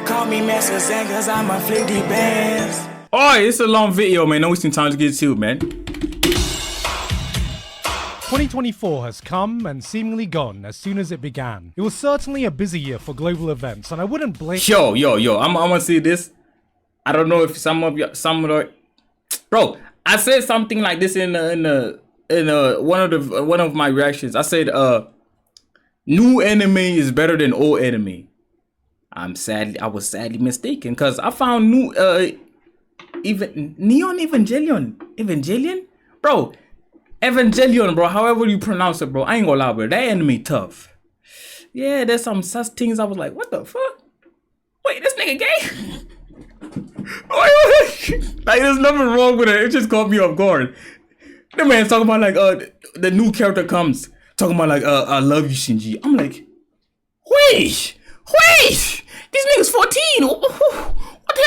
Call me Master Zen cause I'm a flicky bands. Alright, it's a long video, man. No wasting time to get to it, man. 2024 has come and seemingly gone as soon as it began. It was certainly a busy year for global events, and I wouldn't blame— Yo, I'm gonna say this. I don't know if some of bro, I said something like this in one of my reactions. I said new anime is better than old anime. I was sadly mistaken because I found new even Neon Evangelion, bro. Evangelion, bro, however you pronounce it, bro. I ain't gonna lie, bro. That anime tough. Yeah, there's some such things I was like, what the fuck? Wait, this nigga gay? Wait. Like, there's nothing wrong with it. It just caught me off guard. The man's talking about like the new character comes talking about like I love you, Shinji. I'm like, wait, this nigga's 14. What the hell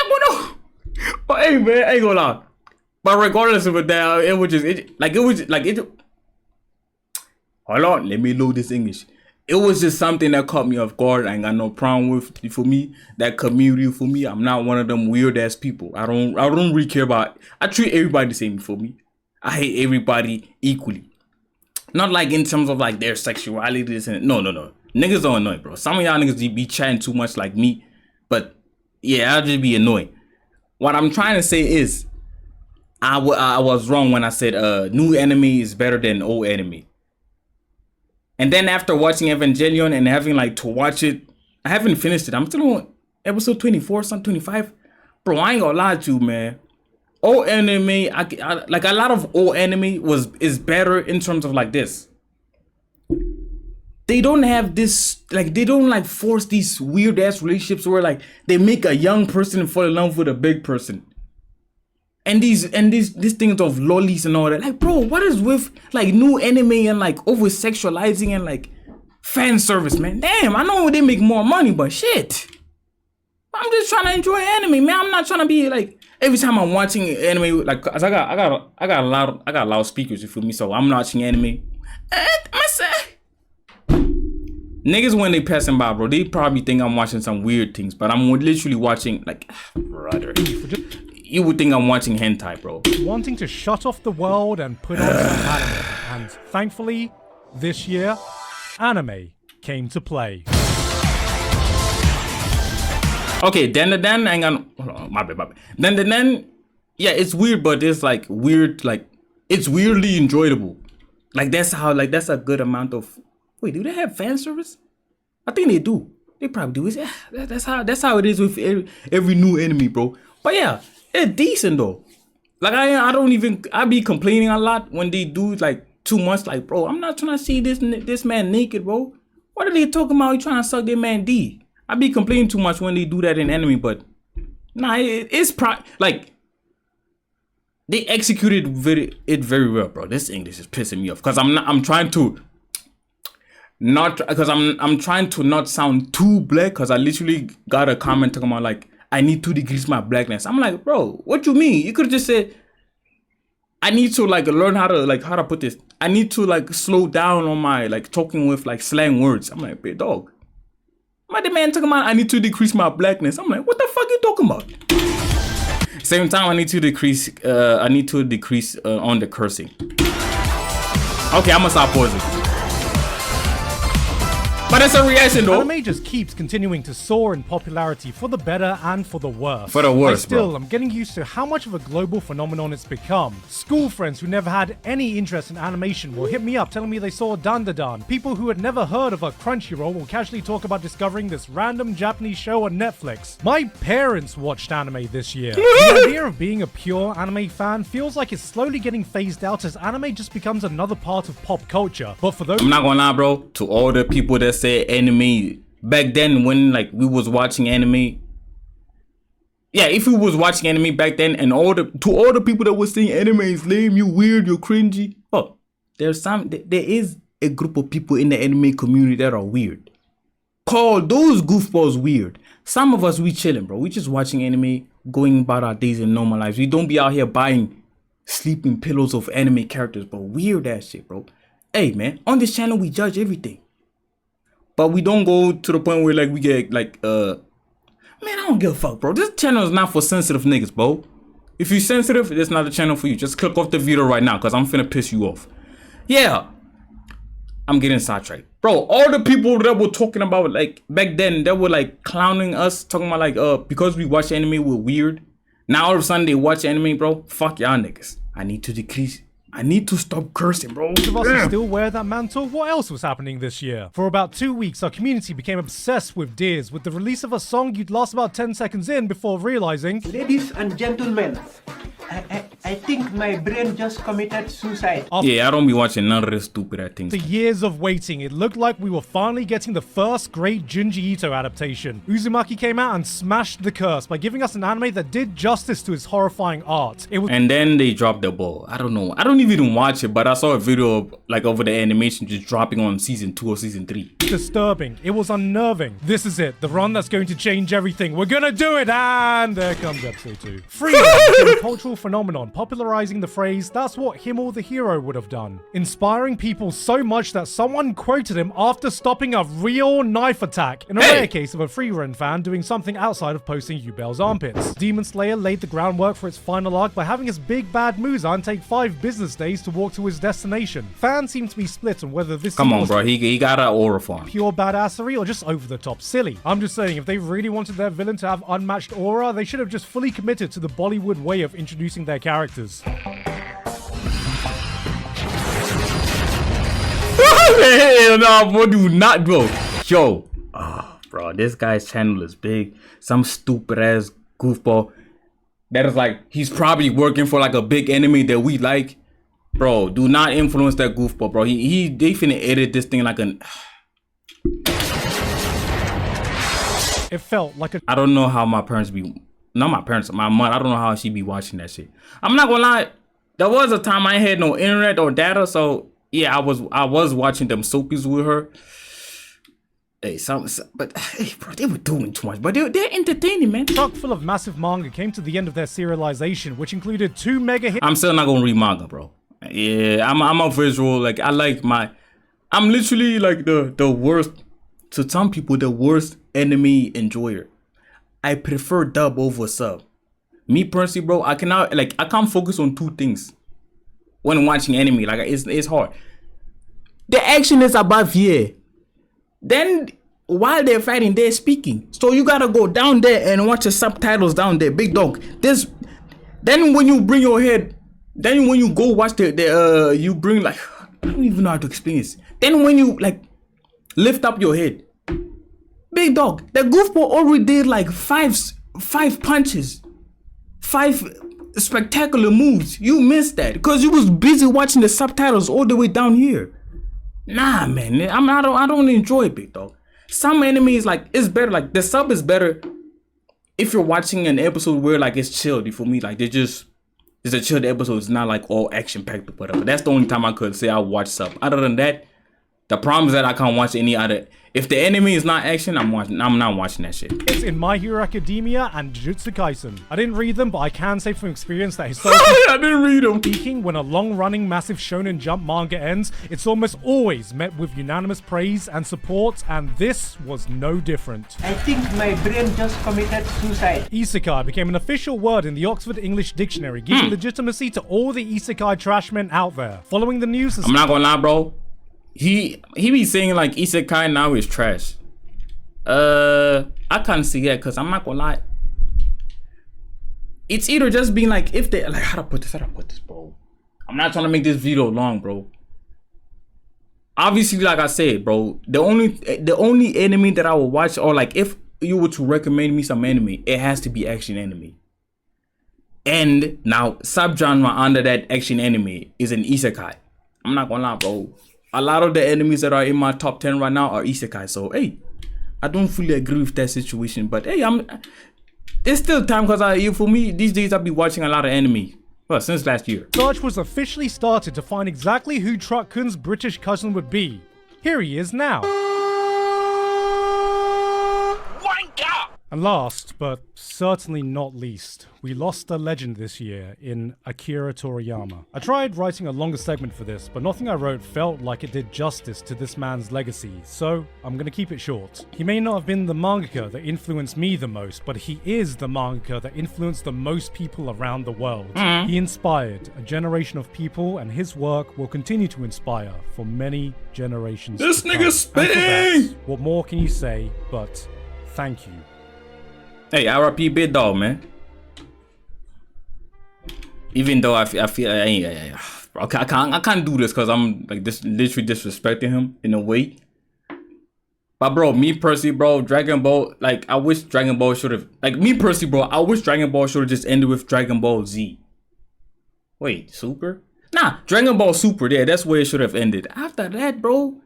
going on? But hey, man, I ain't gonna lie. But regardless of that, it was just hold on, let me load this English. It was just something that caught me off guard. I ain't got no problem with. For me, that community, for me, I'm not one of them weird ass people. I don't really care about. I treat everybody the same. For me, I hate everybody equally. Not like in terms of like their sexuality. No. Niggas don't annoy, bro. Some of y'all niggas be chatting too much like me. But yeah, I'll just be annoying. What I'm trying to say is, I was wrong when I said new anime is better than old anime. And then after watching Evangelion and having like to watch it, I haven't finished it. I'm still on episode 24, some 25. Bro, I ain't gonna lie to you, man. Old anime, I like a lot of old anime is better in terms of like this. They don't have this, like they don't like force these weird ass relationships where like they make a young person fall in love with a big person. And these things of lollies and all that. Like, bro, what is with like new anime and like over sexualizing and like fan service, man? Damn, I know they make more money, but shit. I'm just trying to enjoy anime, man. I'm not trying to be like every time I'm watching anime, like, cause I got a lot of speakers, you feel me? So I'm watching anime. Niggas when they passing by, bro, they probably think I'm watching some weird things, but I'm literally watching like, brother. You would think I'm watching hentai, bro. Wanting to shut off the world and put on some anime. And thankfully, this year, anime came to play. Okay, then hang on. Hold on, my bad. Then, yeah, it's weird, but it's like weird, like it's weirdly enjoyable. Like that's a good amount of. Wait, do they have fan service? I think they do. They probably do. Yeah, that's how it is with every new anime, bro. But yeah. It's decent though. Like I be complaining a lot when they do like too much. Like, bro, I'm not trying to see this man naked, bro. What are they talking about? You trying to suck their man D? I be complaining too much when they do that in anime, but nah, it's like they executed very well, bro. This English is pissing me off because I'm trying to not sound too black because I literally got a comment talking about like. I need to decrease my blackness. I'm like, bro, what you mean? You could have just said, I need to like learn how to put this. I need to like slow down on my like talking with like slang words. I'm like, big dog. My man talking about I need to decrease my blackness. I'm like, what the fuck you talking about? Same time, I need to decrease on the cursing. Okay, I'm gonna stop pausing. But it's a reaction though. Anime just keeps continuing to soar in popularity for the better and for the worse. For the worse, still, bro. I'm getting used to how much of a global phenomenon it's become. School friends who never had any interest in animation will hit me up telling me they saw Dandadan. People who had never heard of a Crunchyroll will casually talk about discovering this random Japanese show on Netflix. My parents watched anime this year. The idea of being a pure anime fan feels like it's slowly getting phased out as anime just becomes another part of pop culture. But for those— I'm not gonna lie, bro, to all the people that say anime back then when like we was watching anime, yeah, if we was watching anime back then and all the people that was saying anime is lame, you weird, you're cringy, oh, there is a group of people in the anime community that are weird. Call those goofballs weird. Some of us, we chilling, bro. We just watching anime, going about our days in normal lives. We don't be out here buying sleeping pillows of anime characters, bro. Weird ass shit, bro. Hey, man, on this channel, we judge everything. But we don't go to the point where, like, we get, like, Man, I don't give a fuck, bro. This channel is not for sensitive niggas, bro. If you're sensitive, it's not the channel for you. Just click off the video right now, because I'm finna piss you off. Yeah. I'm getting sidetracked. Bro, all the people that were talking about, like, back then, that were, like, clowning us, talking about, like, because we watch anime, we're weird. Now, all of a sudden, they watch anime, bro. Fuck y'all niggas. I need to decrease. I need to stop cursing, bro. Most of us who still wear that mantle. What else was happening this year? For about 2 weeks, our community became obsessed with Diaries, with the release of a song you'd last about 10 seconds in before realizing, Ladies and gentlemen, I think my brain just committed suicide. Yeah, I don't be watching none of this stupid things. after years of waiting, it looked like we were finally getting the first great Junji Ito adaptation. Uzumaki came out and smashed the curse by giving us an anime that did justice to his horrifying art. It was And then they dropped the ball. I don't know. I don't even watch it, but I saw a video of, like, over the animation just dropping on season 2 or season 3. disturbing. It was unnerving. This is it. The run that's going to change everything. We're gonna do it! And there comes episode 2. Frieren became a cultural phenomenon, popularizing the phrase, "That's what him or the hero would have done." Inspiring people so much that someone quoted him after stopping a real knife attack. In a rare case of a Frieren fan doing something outside of posting Yubel's armpits. Demon Slayer laid the groundwork for its final arc by having his big bad Muzan take 5 business days to walk to his destination. Fans seem to be split on whether this Come on, bro. He got an aura for him. pure badassery or just over the top silly. I'm just saying, if they really wanted their villain to have unmatched aura, they should have just fully committed to the Bollywood way of introducing their characters. Hell no, bro, do not, bro. Yo, bro, this guy's channel is big. Some stupid ass goofball that is like, he's probably working for like a big enemy that we like. Bro, do not influence that goofball, bro. They finna edit this thing like an. It felt like a I don't know how my parents be. Not my parents, my mom. I don't know how she be watching that shit. I'm not gonna lie. There was a time I had no internet or data, so yeah, I was watching them soapies with her. Hey, but hey, bro, they were doing too much. But they're entertaining, man. truck full of massive manga came to the end of their serialization, which included 2 mega hits. I'm still not gonna read manga, bro. Yeah, I'm a visual. Like I like I'm literally like the worst. To some people, the worst anime enjoyer. I prefer dub over sub. Me personally, bro, I can't focus on 2 things when watching anime. Like it's hard. The action is above here. Then while they're fighting, they're speaking. So you gotta go down there and watch the subtitles down there, big dog. Then when you bring your head, then when you go watch you bring like, I don't even know how to explain this. Then when you like lift up your head, big dog, the goofball already did like five punches, 5 spectacular moves. You missed that because you was busy watching the subtitles all the way down here. Nah, man, I don't enjoy it, big dog. Some enemies like it's better. Like the sub is better if you're watching an episode where like it's chilled. For me, like it's a chilled episode. It's not like all action packed or whatever. That's the only time I could say I watch sub. Other than that, the problem is that I can't watch any other. If the enemy is not action, I'm not watching that shit. It's in My Hero Academia and Jujutsu Kaisen. I didn't read them, but I can say from experience that historically I didn't read them. speaking, when a long-running massive Shonen Jump manga ends, it's almost always met with unanimous praise and support, and this was no different. I think my brain just committed suicide. Isekai became an official word in the Oxford English Dictionary, giving legitimacy to all the isekai trashmen out there. Following the news, I'm not gonna lie, bro. He be saying like isekai now is trash. I can't see that because I'm not gonna lie. It's either just being like, if they like, how to put this, bro. I'm not trying to make this video long, bro. Obviously, like I said, bro, the only anime that I will watch, or like if you were to recommend me some anime, it has to be action anime. And now subgenre under that action anime is an isekai. I'm not gonna lie, bro. A lot of the enemies that are in my top 10 right now are isekai. So, hey, I don't fully agree with that situation. But, hey, there's still time because for me, these days, I'll be watching a lot of anime. Well, since last year. search was officially started to find exactly who Truck-kun's British cousin would be. Here he is now. And last, but certainly not least, we lost a legend this year in Akira Toriyama. I tried writing a longer segment for this, but nothing I wrote felt like it did justice to this man's legacy, so I'm gonna keep it short. He may not have been the mangaka that influenced me the most, but he is the mangaka that influenced the most people around the world. He inspired a generation of people, and his work will continue to inspire for many generations This to come. nigga's And for that, spitting! what more can you say but thank you. Hey, RIP Big Dog, man. Even though I feel I can't do this because I'm like this literally disrespecting him in a way. But bro, me personally, bro, Dragon Ball, like I wish Dragon Ball should have, like me personally, bro, I wish Dragon Ball should have just ended with Dragon Ball Z. Wait, Super? Nah, Dragon Ball Super. Yeah, that's where it should have ended. After that, bro,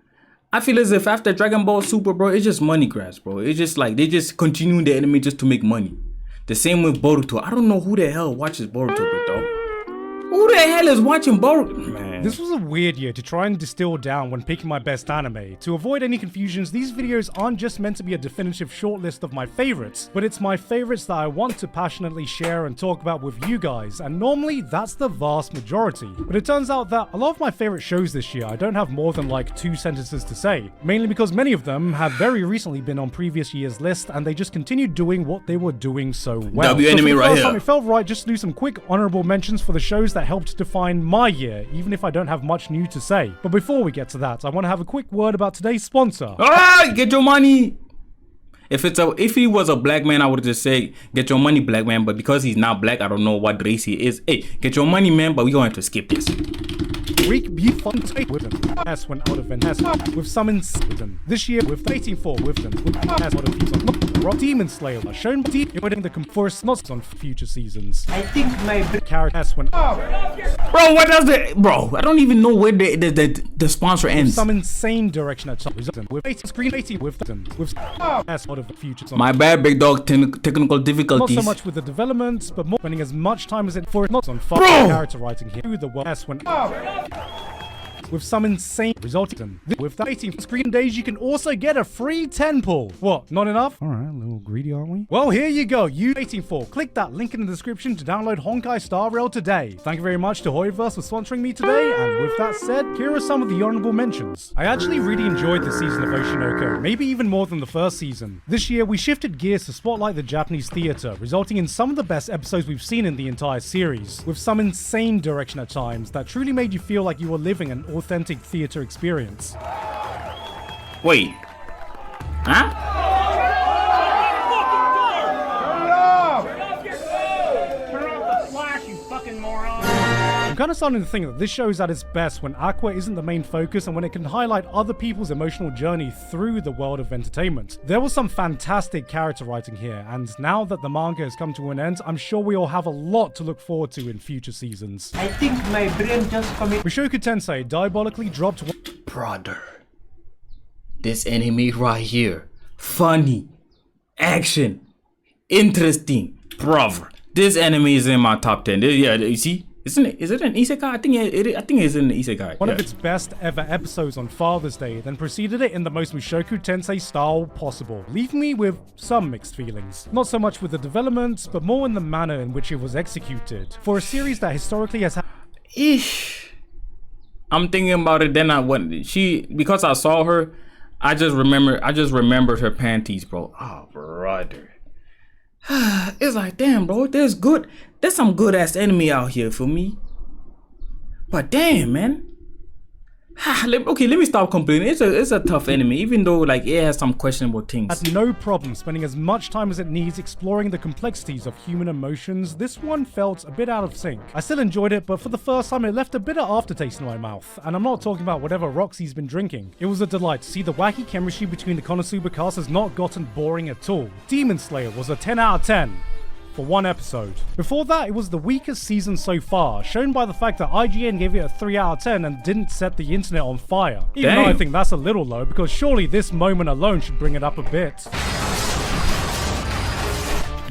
I feel as if after Dragon Ball Super, bro, it's just money grabs, bro. It's just like they just continue the anime just to make money. The same with Boruto. I don't know who the hell watches Boruto, but dog. Who the hell is watching Boruto? Man. This was a weird year to try and distill down when picking my best anime. To avoid any confusions, these videos aren't just meant to be a definitive shortlist of my favorites, but it's my favorites that I want to passionately share and talk about with you guys, and normally that's the vast majority. But it turns out that a lot of my favorite shows this year I don't have more than like 2 sentences to say, mainly because many of them have very recently been on previous year's list and they just continued doing what they were doing so well. W So enemy for the right first here. time, it felt right just to do some quick honorable mentions for the shows that helped define my year, even if I don't have much new to say. But before we get to that, I want to have a quick word about today's sponsor. Alright, get your money. If he was a black man, I would just say get your money, black man. But because he's not black, I don't know what race he is. Hey, get your money, man. But we gonna have to skip this. Week be fun take with them. S went out of Venice with summons with them. This year with 18-4 with them. With S out of on Rock Demon Slayer shown deep in the first not on future seasons. I think my Character S went Bro, what does the bro? I don't even know where the sponsor ends. some insane direction at top resulting with 18 screen 18 with them with S out of future. My bad, big dog. Technical Not difficulties. so much with the development, but more spending as much time as it for not on fun Bro! character writing here. Through the world S went with some insane resulting in. With that 18 screen days, you can also get a free 10 pull. What, not enough? Alright, a little greedy, aren't we? Well, here you go, you 18-4. Click that link in the description to download Honkai Star Rail today. Thank you very much to Hoiverse for sponsoring me today, and with that said, here are some of the honorable mentions. I actually really enjoyed this season of Oshinoko, maybe even more than the first season. This year, we shifted gears to spotlight the Japanese theater, resulting in some of the best episodes we've seen in the entire series, with some insane direction at times that truly made you feel like you were living an authentic theater experience. Wait. Huh? I'm kind of starting to think that this show is at its best when Aqua isn't the main focus and when it can highlight other people's emotional journey through the world of entertainment. There was some fantastic character writing here, and now that the manga has come to an end, I'm sure we all have a lot to look forward to in future seasons. I think my brain just committed. Mushoku Tensei diabolically dropped Brother. This anime right here. Funny. Action. Interesting. Brother. This anime is in my top 10. Yeah, you see? Is it an isekai? I think it's an isekai. one of its best ever episodes on Father's Day, then preceded it in the most Mushoku Tensei style possible, leaving me with some mixed feelings. Not so much with the development, but more in the manner in which it was executed. For a series that historically has had Eesh. I'm thinking about it. Then because I saw her, I just remembered her panties, bro. Oh, brother. It's like, damn, bro. There's some good ass anime out here for me. But damn, man. Okay, let me stop complaining. It's a tough anime, even though like it has some questionable things. had no problem spending as much time as it needs exploring the complexities of human emotions. This one felt a bit out of sync. I still enjoyed it, but for the first time it left a bitter aftertaste in my mouth. And I'm not talking about whatever Roxy's been drinking. It was a delight to see the wacky chemistry between the Konosuba cast has not gotten boring at all. Demon Slayer was a 10 out of 10. For one episode. Before that, it was the weakest season so far, shown by the fact that IGN gave it a 3 out of 10 and didn't set the internet on fire. Even though I Damn. think that's a little low, because surely this moment alone should bring it up a bit.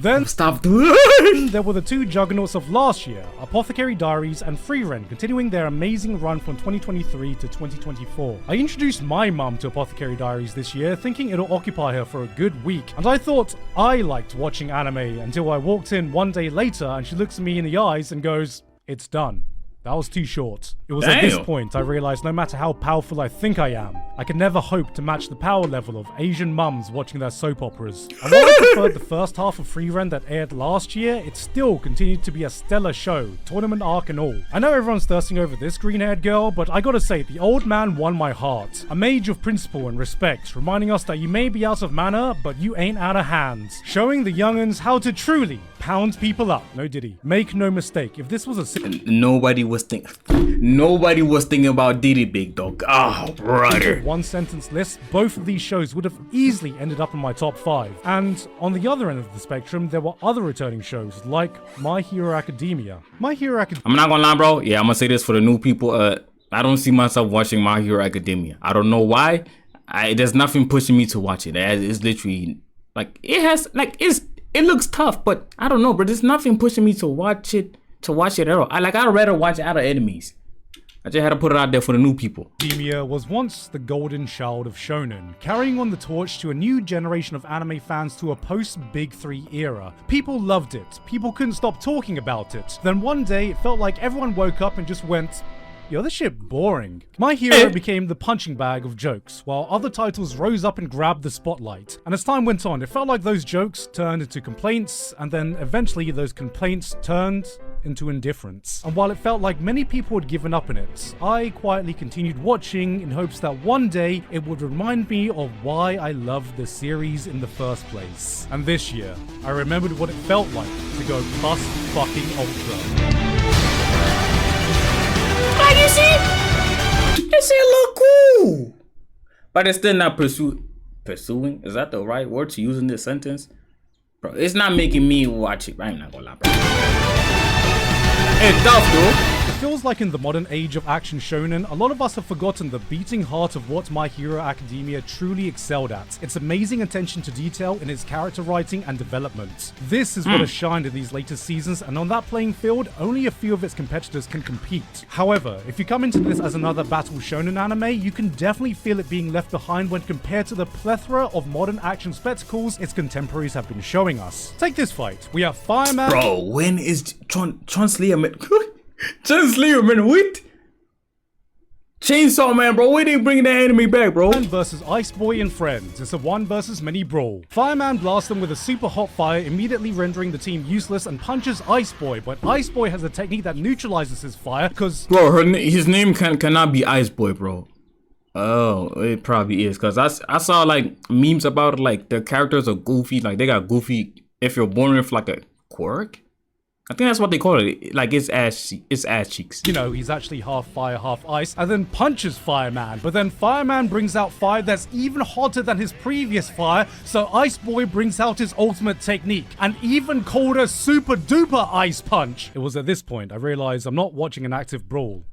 Then Stop doing. there were the two juggernauts of last year, Apothecary Diaries and Frieren, continuing their amazing run from 2023 to 2024. I introduced my mum to Apothecary Diaries this year, thinking it'll occupy her for a good week, and I thought I liked watching anime until I walked in one day later and she looks at me in the eyes and goes, "It's done." That was too short. It was at this point I realized no matter how powerful I think I am, I could never hope to match the power level of Asian mums watching their soap operas. And while I preferred the first half of Frieren that aired last year, it still continued to be a stellar show, tournament arc and all. I know everyone's thirsting over this green-haired girl, but I gotta say, the old man won my heart. A mage of principle and respect, reminding us that you may be out of mana, but you ain't out of hands. Showing the young'uns how to truly pound people up. No Diddy. Make no mistake, if this was a Nobody was thinking about Diddy, big dog. Oh, brother. one sentence list, both of these shows would have easily ended up in my top 5. And on the other end of the spectrum, there were other returning shows like My Hero Academia. My Hero Academia. I'm not gonna lie, bro. Yeah, I'm gonna say this for the new people. I don't see myself watching My Hero Academia. I don't know why. There's nothing pushing me to watch it. It's literally like it looks tough, but I don't know, bro. There's nothing pushing me to watch it at all. I'd rather watch it out of enemies. I just had to put it out there for the new people. Academia was once the golden child of shonen, carrying on the torch to a new generation of anime fans to a post-Big 3 era. People loved it. People couldn't stop talking about it. Then one day, it felt like everyone woke up and just went, "Yo, this shit boring." My Hero became the punching bag of jokes, while other titles rose up and grabbed the spotlight. And as time went on, it felt like those jokes turned into complaints, and then eventually those complaints turned into indifference. And while it felt like many people had given up on it, I quietly continued watching in hopes that one day it would remind me of why I loved the series in the first place. And this year, I remembered what it felt like to go plus fucking ultra. Like, you see? This shit look cool. But it's still not pursuing? Is that the right word to use in this sentence? Bro, it's not making me watch it. I'm not gonna lie, bro. It's tough, though. It feels like in the modern age of action shonen, a lot of us have forgotten the beating heart of what My Hero Academia truly excelled at. Its amazing attention to detail in its character writing and development. This is what has shined in these latest seasons, and on that playing field, only a few of its competitors can compete. However, if you come into this as another battle shonen anime, you can definitely feel it being left behind when compared to the plethora of modern action spectacles its contemporaries have been showing us. Take this fight. We have Fireman. Bro, when is Slayer man? Slayer man, what? Chainsaw Man, bro, where they bring that anime back, bro? Versus Ice Boy and friends. It's a one versus many brawl. Fireman blasts them with a super hot fire, immediately rendering the team useless, and punches Ice Boy. But Ice Boy has a technique that neutralizes his fire because, bro, his name cannot be Ice Boy, bro. Oh, it probably is, because I saw like memes about it, like the characters are goofy, like they got goofy if you're born with like a quirk. I think that's what they call it. Like it's ass cheeks. You know, he's actually half fire, half ice, and then punches Fireman. But then Fireman brings out fire that's even hotter than his previous fire, so Ice Boy brings out his ultimate technique, an even colder super duper ice punch. It was at this point I realized I'm not watching an active brawl.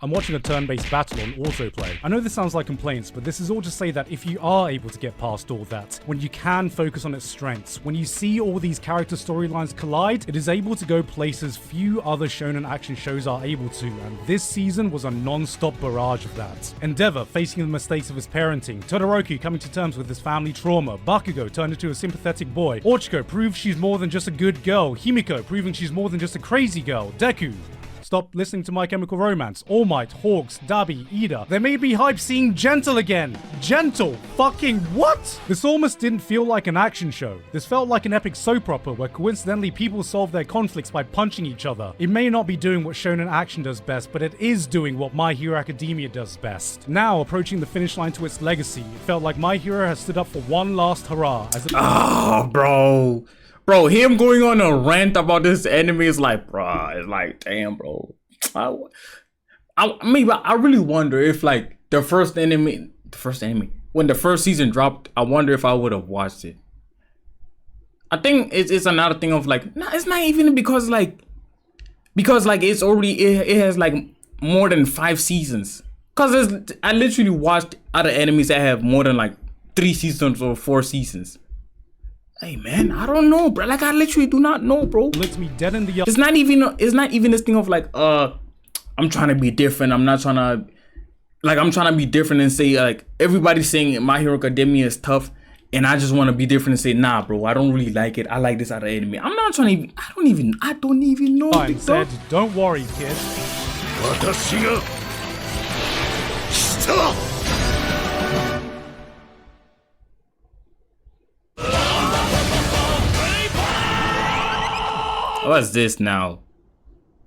I'm watching a turn-based battle on autoplay. I know this sounds like complaints, but this is all to say that if you are able to get past all that, when you can focus on its strengths, when you see all these character storylines collide, it is able to go places few other shonen action shows are able to, and this season was a non-stop barrage of that. Endeavor facing the mistakes of his parenting, Todoroki coming to terms with his family trauma, Bakugo turned into a sympathetic boy, Ochiko proves she's more than just a good girl, Himiko proving she's more than just a crazy girl, Deku stop listening to My Chemical Romance, All Might, Hawks, Dabi, Ida. They made me hype seeing Gentle again. Gentle? Fucking what? This almost didn't feel like an action show. This felt like an epic soap opera where coincidentally people solve their conflicts by punching each other. It may not be doing what shonen action does best, but it is doing what My Hero Academia does best. Now, approaching the finish line to its legacy, it felt like My Hero has stood up for one last hurrah as it— Oh, bro. Bro, him going on a rant about this anime is like, bro, it's like, damn, bro. I really wonder if like when the first season dropped, I wonder if I would have watched it. I think it's another thing of like, nah, it's not even because it's already, it has like more than 5 seasons. Cause I literally watched other animes that have more than like 3 seasons or 4 seasons. Hey man, I don't know, bro. Like I literally do not know, bro. Looks me dead in the eye. It's not even this thing of like I'm trying to be different. I'm trying to be different and say like everybody's saying My Hero Academia is tough, and I just want to be different and say nah, bro. I don't really like it. I like this other anime. I'm not trying to even. I don't even know. I said, don't worry, kid. What's this now?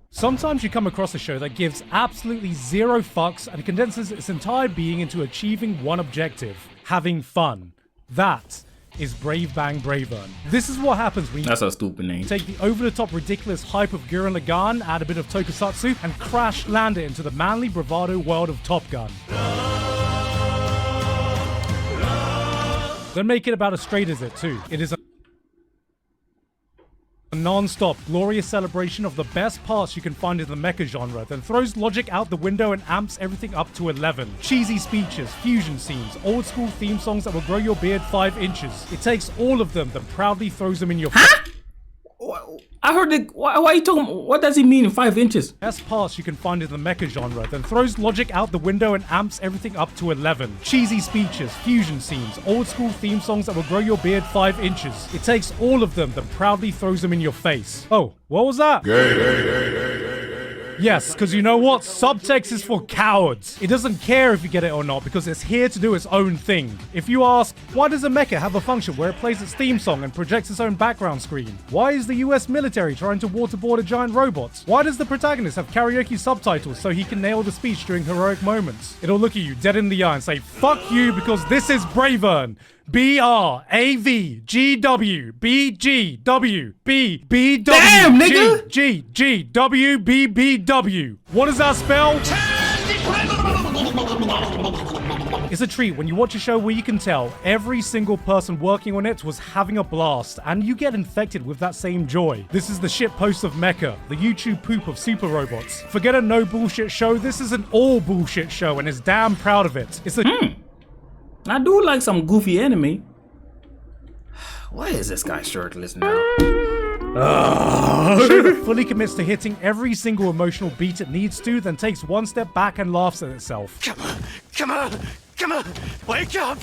Sometimes you come across a show that gives absolutely zero fucks and condenses its entire being into achieving one objective: having fun. That is Brave Bang Bravern. This is what happens when you That's a stupid name. take the over-the-top ridiculous hype of Gurren Lagann, add a bit of tokusatsu, and crash land it into the manly bravado world of Top Gun. Then make it about as straight as it too. It is a non-stop, glorious celebration of the best parts you can find in the mecha genre, then throws logic out the window and amps everything up to 11. Cheesy speeches, fusion scenes, old school theme songs that will grow your beard 5 inches. It takes all of them, then proudly throws them in your face. I heard it. Why are you talking? What does it mean in 5 inches? Best parts you can find in the mecha genre, then throws logic out the window and amps everything up to 11. Cheesy speeches, fusion scenes, old school theme songs that will grow your beard 5 inches. It takes all of them, then proudly throws them in your face. Oh, what was that? Yes, because you know what? Subtext is for cowards. It doesn't care if you get it or not because it's here to do its own thing. If you ask, why does a mecha have a function where it plays its theme song and projects its own background screen? Why is the US military trying to waterboard a giant robot? Why does the protagonist have karaoke subtitles so he can nail the speech during heroic moments? It'll look at you dead in the eye and say, fuck you because this is Bravern. BRAVGWBGWBBW. Damn, nigga! GGWBBW. What does that spell? It's a treat when you watch a show where you can tell every single person working on it was having a blast, and you get infected with that same joy. This is the shitpost of mecha, the YouTube poop of super robots. Forget a no bullshit show, this is an all bullshit show and is damn proud of it. It's a I do like some goofy anime. Why is this guy shirtless now? show that fully commits to hitting every single emotional beat it needs to, then takes one step back and laughs at itself. Come on, wake up!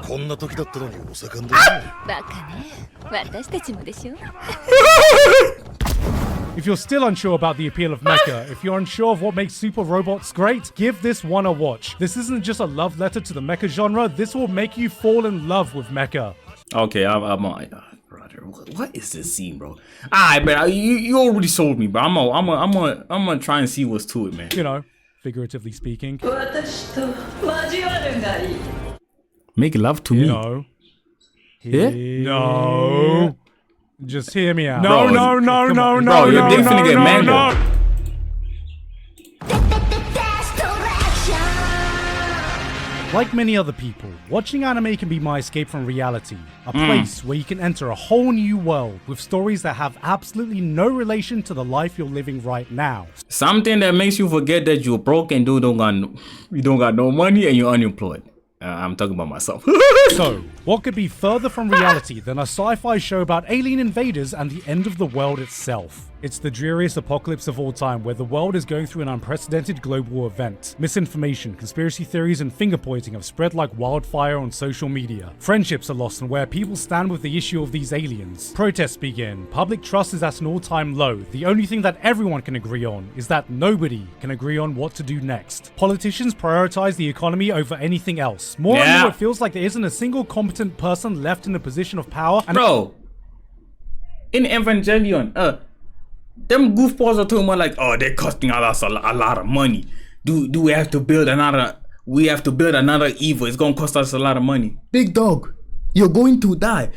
こんな時だったのにお盛んだね。バカね。私たちもでしょ。If you're still unsure about the appeal of mecha, if you're unsure of what makes super robots great, give this one a watch. This isn't just a love letter to the mecha genre, this will make you fall in love with mecha. Okay, I'm brother. What is this scene, bro? Alright, man, you already sold me, bro. I'm gonna try and see what's to it, man. You know, figuratively speaking. Make love to You me. know. Yeah? No. Just hear me out. Bro, No. Bro, your dick finna get mangled. Like many other people, watching anime can be my escape from reality. A place where you can enter a whole new world with stories that have absolutely no relation to the life you're living right now. Something that makes you forget that you're broke and you don't got no money and you're unemployed. I'm talking about myself. So, what could be further from reality than a sci-fi show about alien invaders and the end of the world itself? It's the dreariest apocalypse of all time, where the world is going through an unprecedented global event. Misinformation, conspiracy theories, and finger-pointing have spread like wildfire on social media. Friendships are lost on where people stand with the issue of these aliens. Protests begin. Public trust is at an all-time low. The only thing that everyone can agree on is that nobody can agree on what to do next. Politicians prioritize the economy over anything else. More and more, it feels like there isn't a single competent person left in a position of power. And Bro, in Evangelion, them goofballs are talking about like, oh, they're costing us a lot of money. Do we have to build another? We have to build another evil. It's gonna cost us a lot of money. Big dog, you're going to die.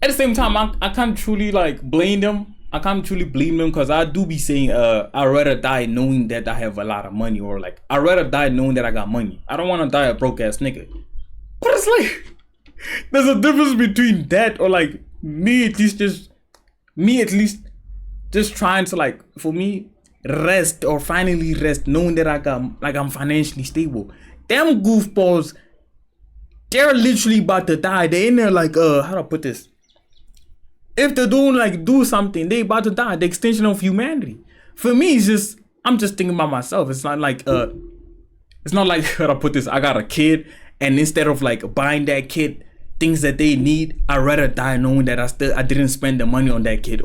At the same time, I can't truly like blame them. I can't truly blame them because I do be saying, I'd rather die knowing that I have a lot of money, or like I'd rather die knowing that I got money. I don't want to die a broke ass nigga. But it's like there's a difference between that or like me at least just trying to like, for me, rest or finally rest knowing that I'm financially stable. Them goofballs, they're literally about to die. They're in there like, how do I put this? If they're doing like do something, they about to die. The extension of humanity. For me, it's just I'm just thinking about myself. It's not like how do I put this? I got a kid, and instead of like buying that kid things that they need, I'd rather die knowing that I didn't spend the money on that kid.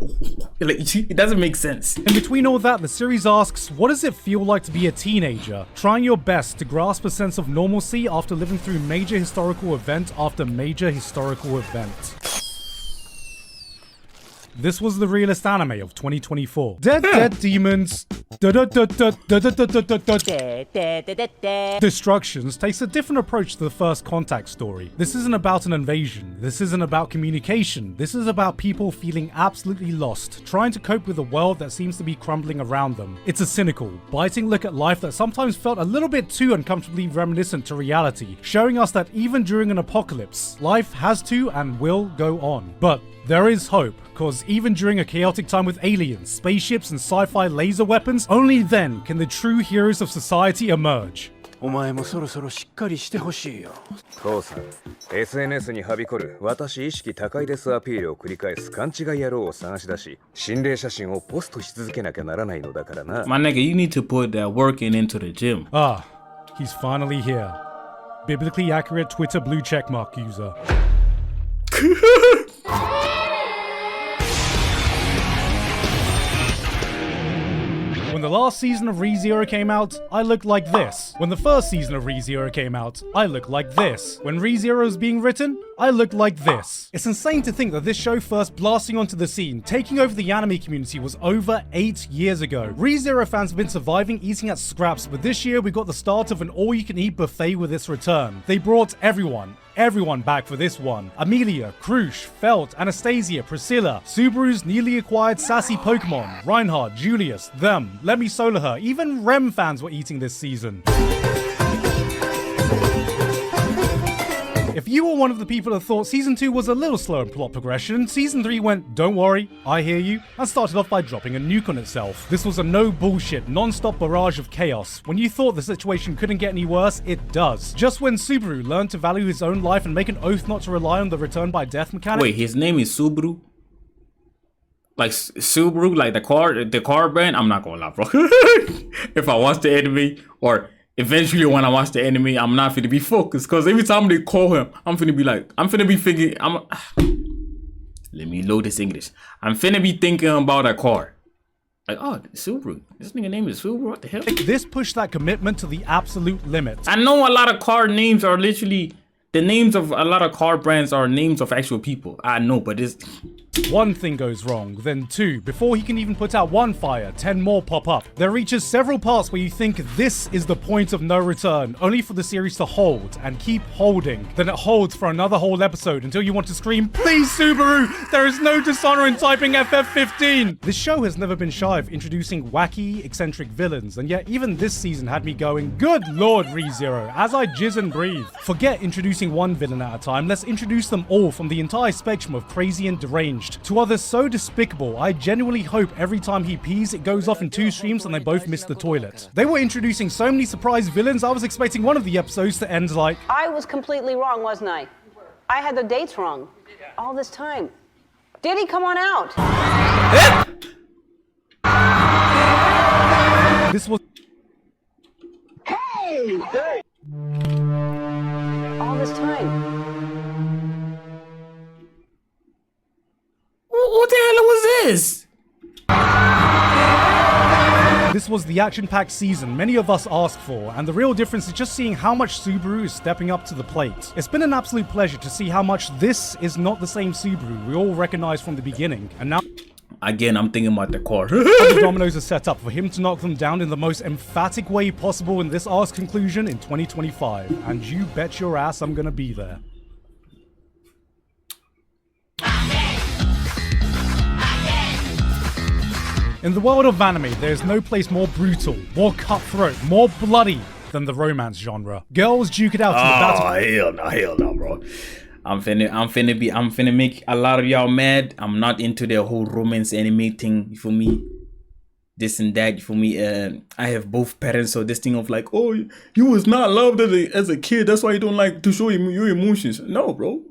Like, it doesn't make sense. In between all that, the series asks, what does it feel like to be a teenager? Trying your best to grasp a sense of normalcy after living through major historical event after major historical event. This was the realest anime of 2024. Dead demons. Destructions takes a different approach to the First Contact story. This isn't about an invasion. This isn't about communication. This is about people feeling absolutely lost, trying to cope with a world that seems to be crumbling around them. It's a cynical, biting look at life that sometimes felt a little bit too uncomfortably reminiscent to reality, showing us that even during an apocalypse, life has to and will go on. But there is hope, cause even during a chaotic time with aliens, spaceships and sci-fi laser weapons, only then can the true heroes of society emerge. お前もそろそろしっかりしてほしいよ。父さん、SNS にはびこる私意識高いですアピールを繰り返す勘違い野郎を探し出し、心霊写真をポストし続けなきゃならないのだからな。My nigga, you need to put that work into the gym. Ah, he's finally here. Biblically accurate Twitter blue checkmark user. When the last season of ReZero came out, I looked like this. When the first season of ReZero came out, I looked like this. When ReZero was being written, I looked like this. It's insane to think that this show first blasting onto the scene, taking over the anime community was over 8 years ago. ReZero fans have been surviving eating at scraps, but this year we got the start of an all-you-can-eat buffet with its return. They brought everyone back for this one. Amelia, Krush, Felt, Anastasia, Priscilla, Subaru's newly acquired sassy Pokemon, Reinhardt, Julius, them, Let Me Solo Her, even Rem fans were eating this season. If you were one of the people that thought Season 2 was a little slow in plot progression, Season 3 went, don't worry, I hear you, and started off by dropping a nuke on itself. This was a no bullshit, non-stop barrage of chaos. When you thought the situation couldn't get any worse, it does. Just when Subaru learned to value his own life and make an oath not to rely on the return by death mechanic— Wait, his name is Subaru? Like Subaru, like the car brand? I'm not gonna lie, bro. If I watch the anime, or eventually when I watch the anime, I'm not finna be focused, because every time they call him, I'm finna be thinking, let me load this English. I'm finna be thinking about a car. Like, oh, Subaru. This nigga name is Subaru, what the hell? This pushed that commitment to the absolute limit. I know a lot of car names are literally, the names of a lot of car brands are names of actual people. I know, but it's... One thing goes wrong, then two. Before he can even put out one fire, 10 more pop up. There reaches several parts where you think this is the point of no return, only for the series to hold and keep holding. Then it holds for another whole episode until you want to scream, please Subaru, there is no dishonor in typing FF15. This show has never been shy of introducing wacky, eccentric villains, and yet even this season had me going, good lord ReZero, as I jizz and breathe. Forget introducing one villain at a time, let's introduce them all from the entire spectrum of crazy and deranged. To others so despicable, I genuinely hope every time he pees it goes off in 2 streams and they both miss the toilet. They were introducing so many surprise villains, I was expecting one of the episodes to end like, I was completely wrong, wasn't I? I had the dates wrong. All this time. Diddy, come on out! This was... Hey! All this time. What the hell was this? This was the action-packed season many of us asked for, and the real difference is just seeing how much Subaru is stepping up to the plate. It's been an absolute pleasure to see how much this is not the same Subaru we all recognized from the beginning, and now... Again, I'm thinking about the car. The dominoes are set up for him to knock them down in the most emphatic way possible in this arc's conclusion in 2025, and you bet your ass I'm gonna be there. In the world of anime, there is no place more brutal, more cutthroat, more bloody than the romance genre. Girls duke it out to the battle. Hell no, bro. I'm finna make a lot of y'all mad. I'm not into the whole romance anime thing for me. this and that for me. I have both parents, so this thing of like, oh, you was not loved as a kid, that's why you don't like to show your emotions. No, bro.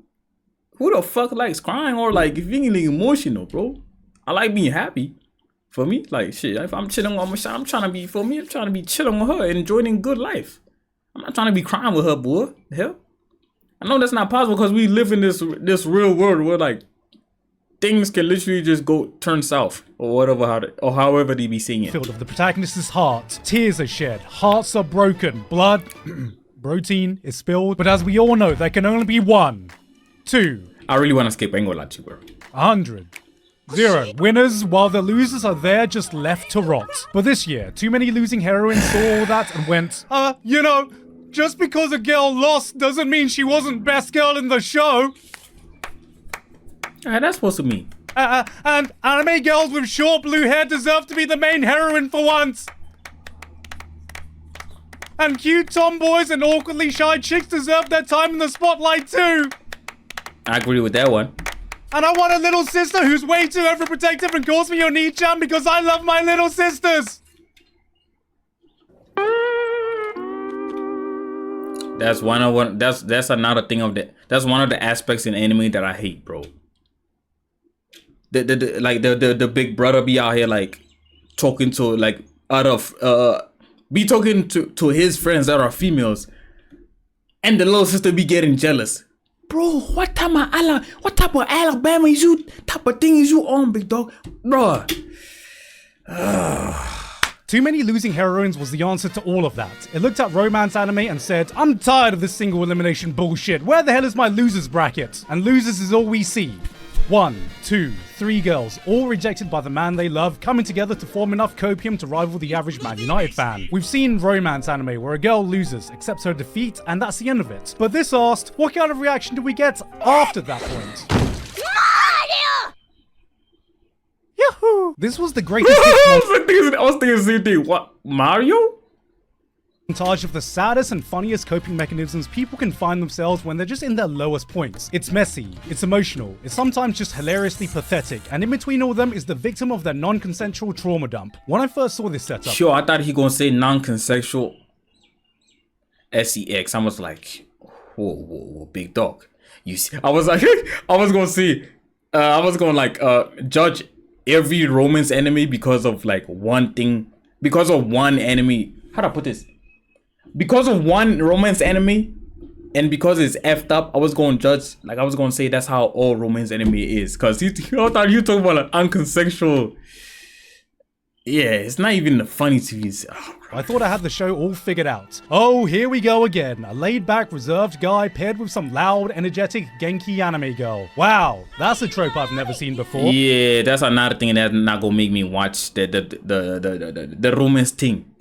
Who the fuck likes crying or like feeling emotional, bro? I like being happy. For me, like shit, if I'm chilling with my shit, I'm trying to be chilling with her and enjoying good life. I'm not trying to be crying with her, boy. The hell? I know that's not possible because we live in this real world where like things can literally just turn south or whatever, or however they be seeing it. Filled of the protagonist's heart, tears are shed, hearts are broken, blood, protein is spilled. But as we all know, there can only be 1, 2. I really want to skip. I ain't gonna lie to you, bro. 100. 0 winners, while the losers are there just left to rot. But this year, too many losing heroines saw all that and went, you know, just because a girl lost doesn't mean she wasn't best girl in the show. That's supposed to mean. And anime girls with short blue hair deserve to be the main heroine for once. And cute tomboys and awkwardly shy chicks deserve their time in the spotlight too. I agree with that one. And I want a little sister who's way too overprotective and calls me Oni-chan because I love my little sisters. That's that's another thing of that. That's one of the aspects in anime that I hate, bro. The big brother be out here like talking to like talking to his friends that are females, and the little sister be getting jealous. Bro, what type of Alabama is you? Type of thing is you on, big dog, bro? Too many losing heroines was the answer to all of that. It looked at romance anime and said, I'm tired of this single elimination bullshit. Where the hell is my losers bracket? And losers is all we see. 1, 2, 3 girls, all rejected by the man they love, coming together to form enough copium to rival the average Man United fan. We've seen romance anime where a girl loses, accepts her defeat, and that's the end of it. But this asked, what kind of reaction do we get after that point? Yahoo! This was the greatest I was thinking the same thing. What, Mario? Montage of the saddest and funniest coping mechanisms people can find themselves when they're just in their lowest points. It's messy, it's emotional, it's sometimes just hilariously pathetic, and in between all of them is the victim of their non-consensual trauma dump. When I first saw this setup, sure, I thought he gonna say non-consensual sex. I was like, whoa, big dog. You see, I was like, I was gonna judge every romance anime because of like one thing, because of one anime. How do I put this? Because of one romance anime and because it's effed up, I was going to judge, like I was going to say that's how all romance anime is. Because I thought you talking about like unconsensual. Yeah, it's not even the funny to me. I thought I had the show all figured out. Oh, here we go again. A laid-back, reserved guy paired with some loud, energetic, Genki anime girl. Wow, that's a trope I've never seen before. Yeah, that's another thing that's not gonna make me watch the romance thing.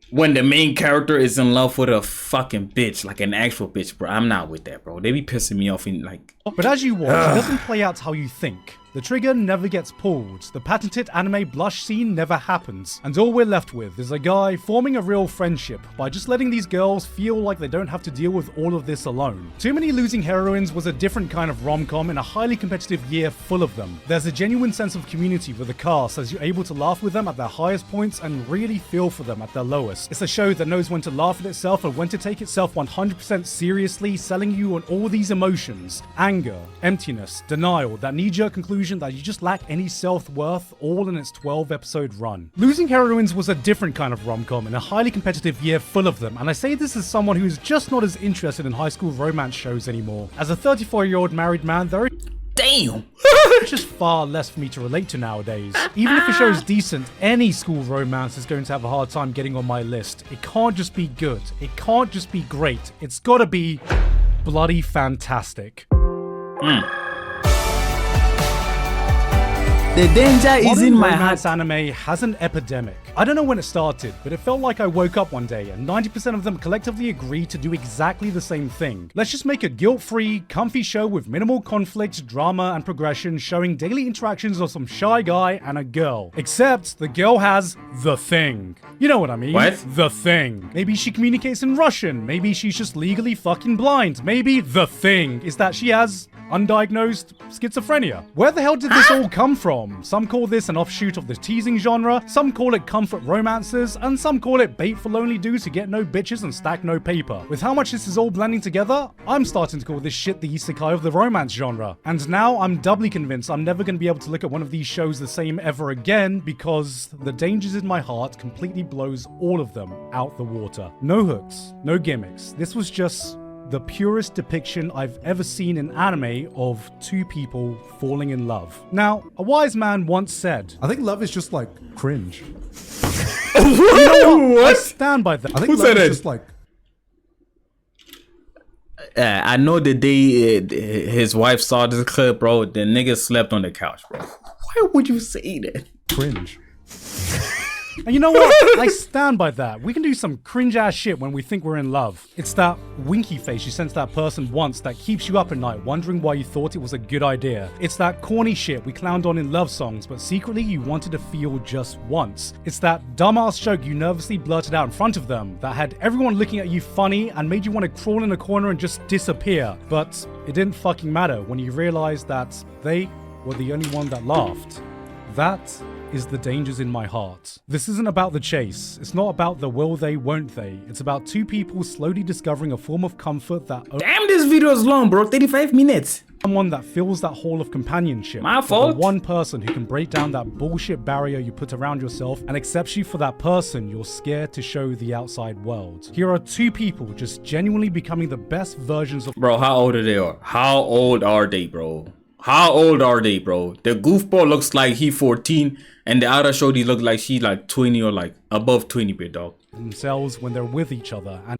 When the main character is in love with a fucking bitch, like an actual bitch, bro. I'm not with that, bro. They be pissing me off in like... But as you watch, it doesn't play out how you think. The trigger never gets pulled, the patented anime blush scene never happens, and all we're left with is a guy forming a real friendship by just letting these girls feel like they don't have to deal with all of this alone. Too Many Losing Heroines was a different kind of rom-com in a highly competitive year full of them. There's a genuine sense of community with the cast as you're able to laugh with them at their highest points and really feel for them at their lowest. It's a show that knows when to laugh at itself and when to take itself 100% seriously, selling you on all these emotions: anger, emptiness, denial, that knee-jerk conclusion that you just lack any self-worth, all in its 12-episode run. Losing Heroines was a different kind of rom-com in a highly competitive year full of them, and I say this as someone who's just not as interested in high school romance shows anymore. As a 34-year-old married man, there is just far less for me to relate to nowadays. Even if a show's decent, any school romance is going to have a hard time getting on my list. It can't just be good. It can't just be great. It's gotta be bloody fantastic. The danger is in my romance heart. Anime has an epidemic. I don't know when it started, but it felt like I woke up one day and 90% of them collectively agreed to do exactly the same thing. Let's just make a guilt-free, comfy show with minimal conflict, drama, and progression, showing daily interactions of some shy guy and a girl. Except the girl has the thing. You know what I mean? What? The thing. Maybe she communicates in Russian. Maybe she's just legally fucking blind. Maybe the thing is that she has undiagnosed schizophrenia. Where the hell did this all come from? Some call this an offshoot of the teasing genre, some call it comfort romances, and some call it bait for lonely dudes who get no bitches and stack no paper. With how much this is all blending together, I'm starting to call this shit the isekai of the romance genre. And now I'm doubly convinced I'm never going to be able to look at one of these shows the same ever again because the dangers in my heart completely blows all of them out the water. No hooks, no gimmicks. This was just the purest depiction I've ever seen in anime of two people falling in love. Now, a wise man once said, I think love is just like cringe. I stand by that. I think Who love said is it? just like I know the day his wife saw this clip, bro, the nigga slept on the couch, bro. Why would you say that? cringe. And you know what? I stand by that. We can do some cringe ass shit when we think we're in love. It's that winky face you sent to that person once that keeps you up at night wondering why you thought it was a good idea. It's that corny shit we clowned on in love songs but secretly you wanted to feel just once. It's that dumbass joke you nervously blurted out in front of them that had everyone looking at you funny and made you want to crawl in a corner and just disappear. But it didn't fucking matter when you realized that they were the only one that laughed. That is the dangers in my heart. This isn't about the chase. It's not about the will they, won't they. It's about two people slowly discovering a form of comfort that Damn, this video is long, bro. 35 minutes. someone that fills that hole of companionship. My With the fault. one person who can break down that bullshit barrier you put around yourself and accepts you for that person you're scared to show the outside world. Here are two people just genuinely becoming the best versions of Bro, how old are they? How old are they, bro? How old are they, bro? The goofball looks like he 14 and the other shorty looks like she like 20 or like above 20, bit dog. themselves when they're with each other. And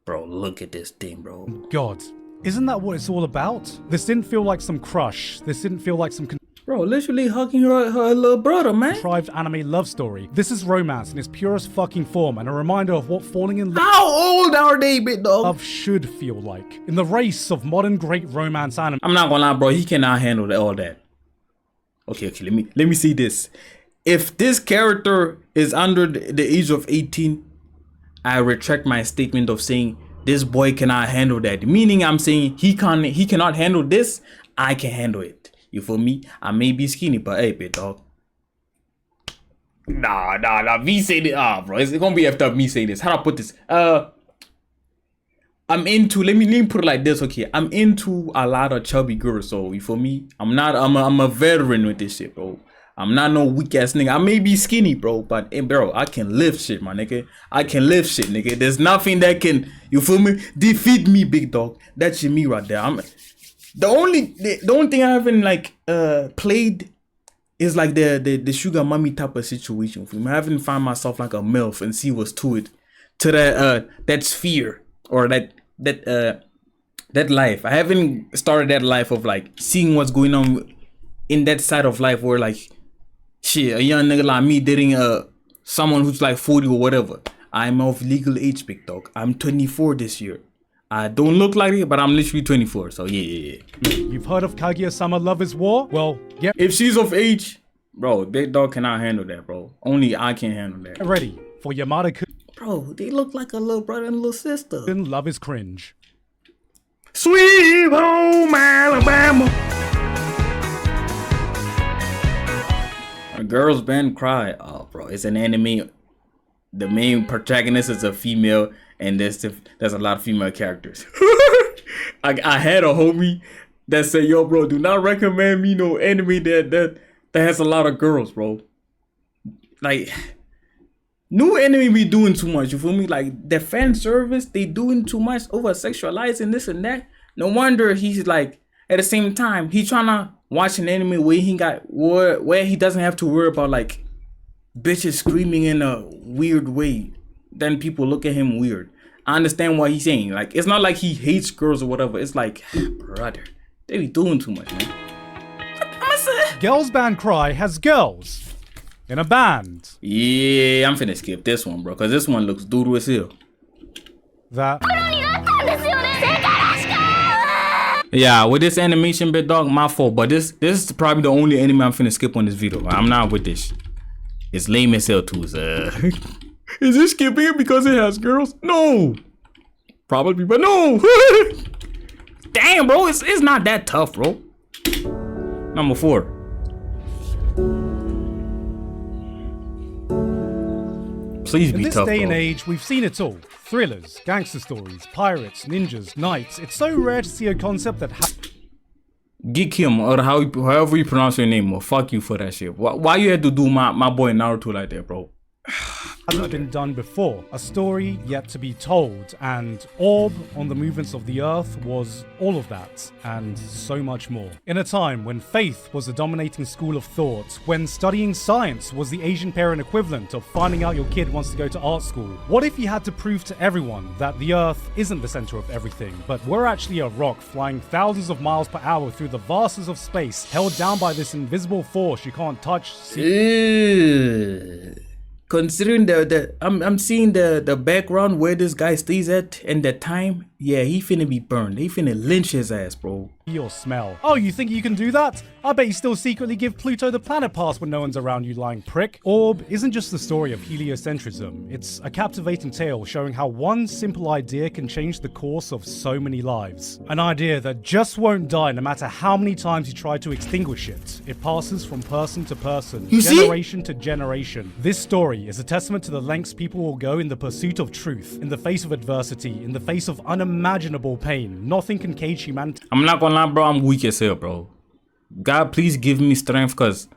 Bro, look at this thing, bro. God, isn't that what it's all about? This didn't feel like some crush. This didn't feel like some Bro, literally hugging her little brother, man. contrived anime love story. This is romance in its purest fucking form and a reminder of what falling in How old are they, bit dog? love should feel like. In the race of modern great romance anime, I'm not gonna lie, bro. He cannot handle all that. Okay. Let me see this. If this character is under the age of 18, I retract my statement of saying this boy cannot handle that. Meaning, I'm saying he cannot handle this. I can handle it. You feel me? I may be skinny, but hey, bit dog. Nah. Me say this. Bro, it's gonna be after me saying this. How do I put this? I'm into. Let me put it like this. Okay, I'm into a lot of chubby girls. So you feel me? I'm a veteran with this shit, bro. I'm not no weak ass nigga. I may be skinny, bro, but hey, bro, I can lift shit, my nigga. I can lift shit, nigga. There's nothing that can, you feel me, defeat me, big dog. That's me right there. The only thing I haven't like played is like the sugar mommy type of situation. For me, I haven't found myself like a MILF and see what's to it, to that sphere or that life. I haven't started that life of like seeing what's going on in that side of life where like shit, a young nigga like me dating someone who's like 40 or whatever. I'm of legal age, big dog. I'm 24 this year. I don't look like it, but I'm literally 24. So yeah. you've heard of Kaguya-sama Love is War? Well, get If she's of age, bro, big dog cannot handle that, bro. Only I can handle that. ready for Yamada-kun Bro, they look like a little brother and a little sister. Love is Cringe. Sweet home Alabama. A girl's band cry. Oh, bro, it's an anime. The main protagonist is a female, and there's a lot of female characters. I had a homie that said, "Yo, bro, do not recommend me no anime that has a lot of girls, bro. Like, new anime be doing too much. You feel me? Like the fan service, they doing too much, over sexualizing this and that. No wonder he's like, at the same time, he trying to watch an anime where he doesn't have to worry about like bitches screaming in a weird way. Then people look at him weird. I understand what he's saying. Like, it's not like he hates girls or whatever. It's like, brother, they be doing too much, man. Girls Band Cry has girls in a band Yeah, I'm finna skip this one, bro, because this one looks doodle as hell. that Yeah, with this animation, bit dog, my fault. But this is probably the only anime I'm finna skip on this video. I'm not with this. It's lame as hell too. Is this skipping it because it has girls? No. Probably, but no. Damn, bro, it's not that tough, bro. Number 4. Please be In this tough, day and bro. age, we've seen it all. Thrillers, gangster stories, pirates, ninjas, knights. It's so rare to see a concept that Gigguk, or however you pronounce your name, or fuck you for that shit. Why you had to do my boy Naruto like that, bro? hasn't been done before. A story yet to be told, and Orb on the movements of the earth was all of that, and so much more. In a time when faith was the dominating school of thought, when studying science was the Asian parent equivalent of finding out your kid wants to go to art school, what if you had to prove to everyone that the earth isn't the center of everything, but we're actually a rock flying thousands of miles per hour through the vastness of space, held down by this invisible force you can't touch, see. Considering I'm seeing the background where this guy stays at and the time, yeah, he finna be burned. He finna lynch his ass, bro. Your smell. Oh, you think you can do that? I bet you still secretly give Pluto the planet pass when no one's around, you lying prick. Orb isn't just the story of heliocentrism. It's a captivating tale showing how one simple idea can change the course of so many lives. An idea that just won't die no matter how many times you try to extinguish it. It passes from person to person, generation to generation. This story is a testament to the lengths people will go in the pursuit of truth, in the face of adversity, in the face of unimaginable pain. Nothing can cage humanity. I'm not gonna lie, bro, I'm weak as hell, bro. God, please give me strength, cause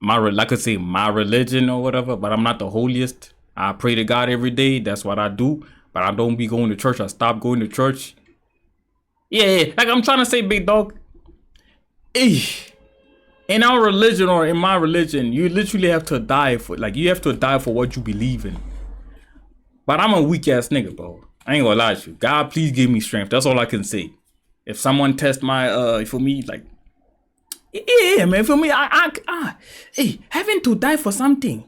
like I say, my religion or whatever, but I'm not the holiest. I pray to God every day. That's what I do. But I don't be going to church. I stopped going to church. Yeah, like I'm trying to say, big dog. In our religion or in my religion, you literally have to die for, like, you have to die for what you believe in. But I'm a weak ass nigga, bro. I ain't gonna lie to you. God, please give me strength. That's all I can say. If someone test my, for me, like, yeah, man, for me, hey, having to die for something,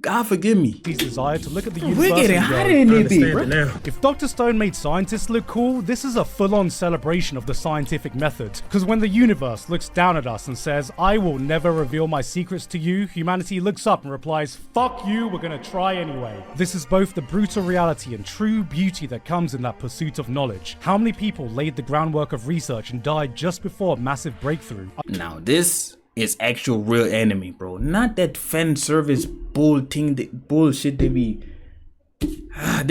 God forgive me. His desire to look at the We're universe getting and hot go, in it, bro. if Dr. Stone made scientists look cool, this is a full-on celebration of the scientific method. Because when the universe looks down at us and says, I will never reveal my secrets to you, humanity looks up and replies, fuck you, we're gonna try anyway. This is both the brutal reality and true beauty that comes in that pursuit of knowledge. How many people laid the groundwork of research and died just before a massive breakthrough? Now this is actual real anime, bro. Not that fan service bullshit they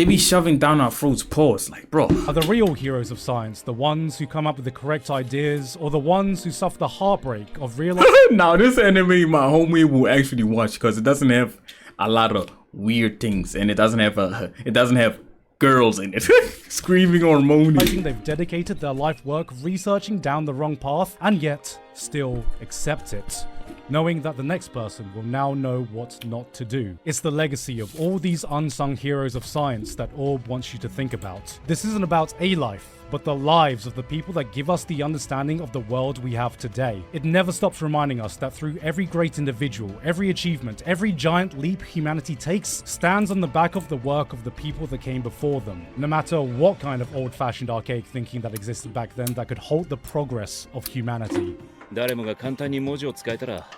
be shoving down our throats. Pause, like, bro. Are the real heroes of science the ones who come up with the correct ideas, or the ones who suffer the heartbreak of realizing? Now this anime my homie will actually watch, because it doesn't have a lot of weird things, and it doesn't have girls in it screaming or moaning. They've dedicated their life work researching down the wrong path, and yet still accept it, knowing that the next person will now know what not to do. It's the legacy of all these unsung heroes of science that Orb wants you to think about. This isn't about a life, but the lives of the people that give us the understanding of the world we have today. It never stops reminding us that through every great individual, every achievement, every giant leap humanity takes stands on the back of the work of the people that came before them. No matter what kind of old-fashioned archaic thinking that existed back then that could halt the progress of humanity. 誰もが簡単に文字を使えたら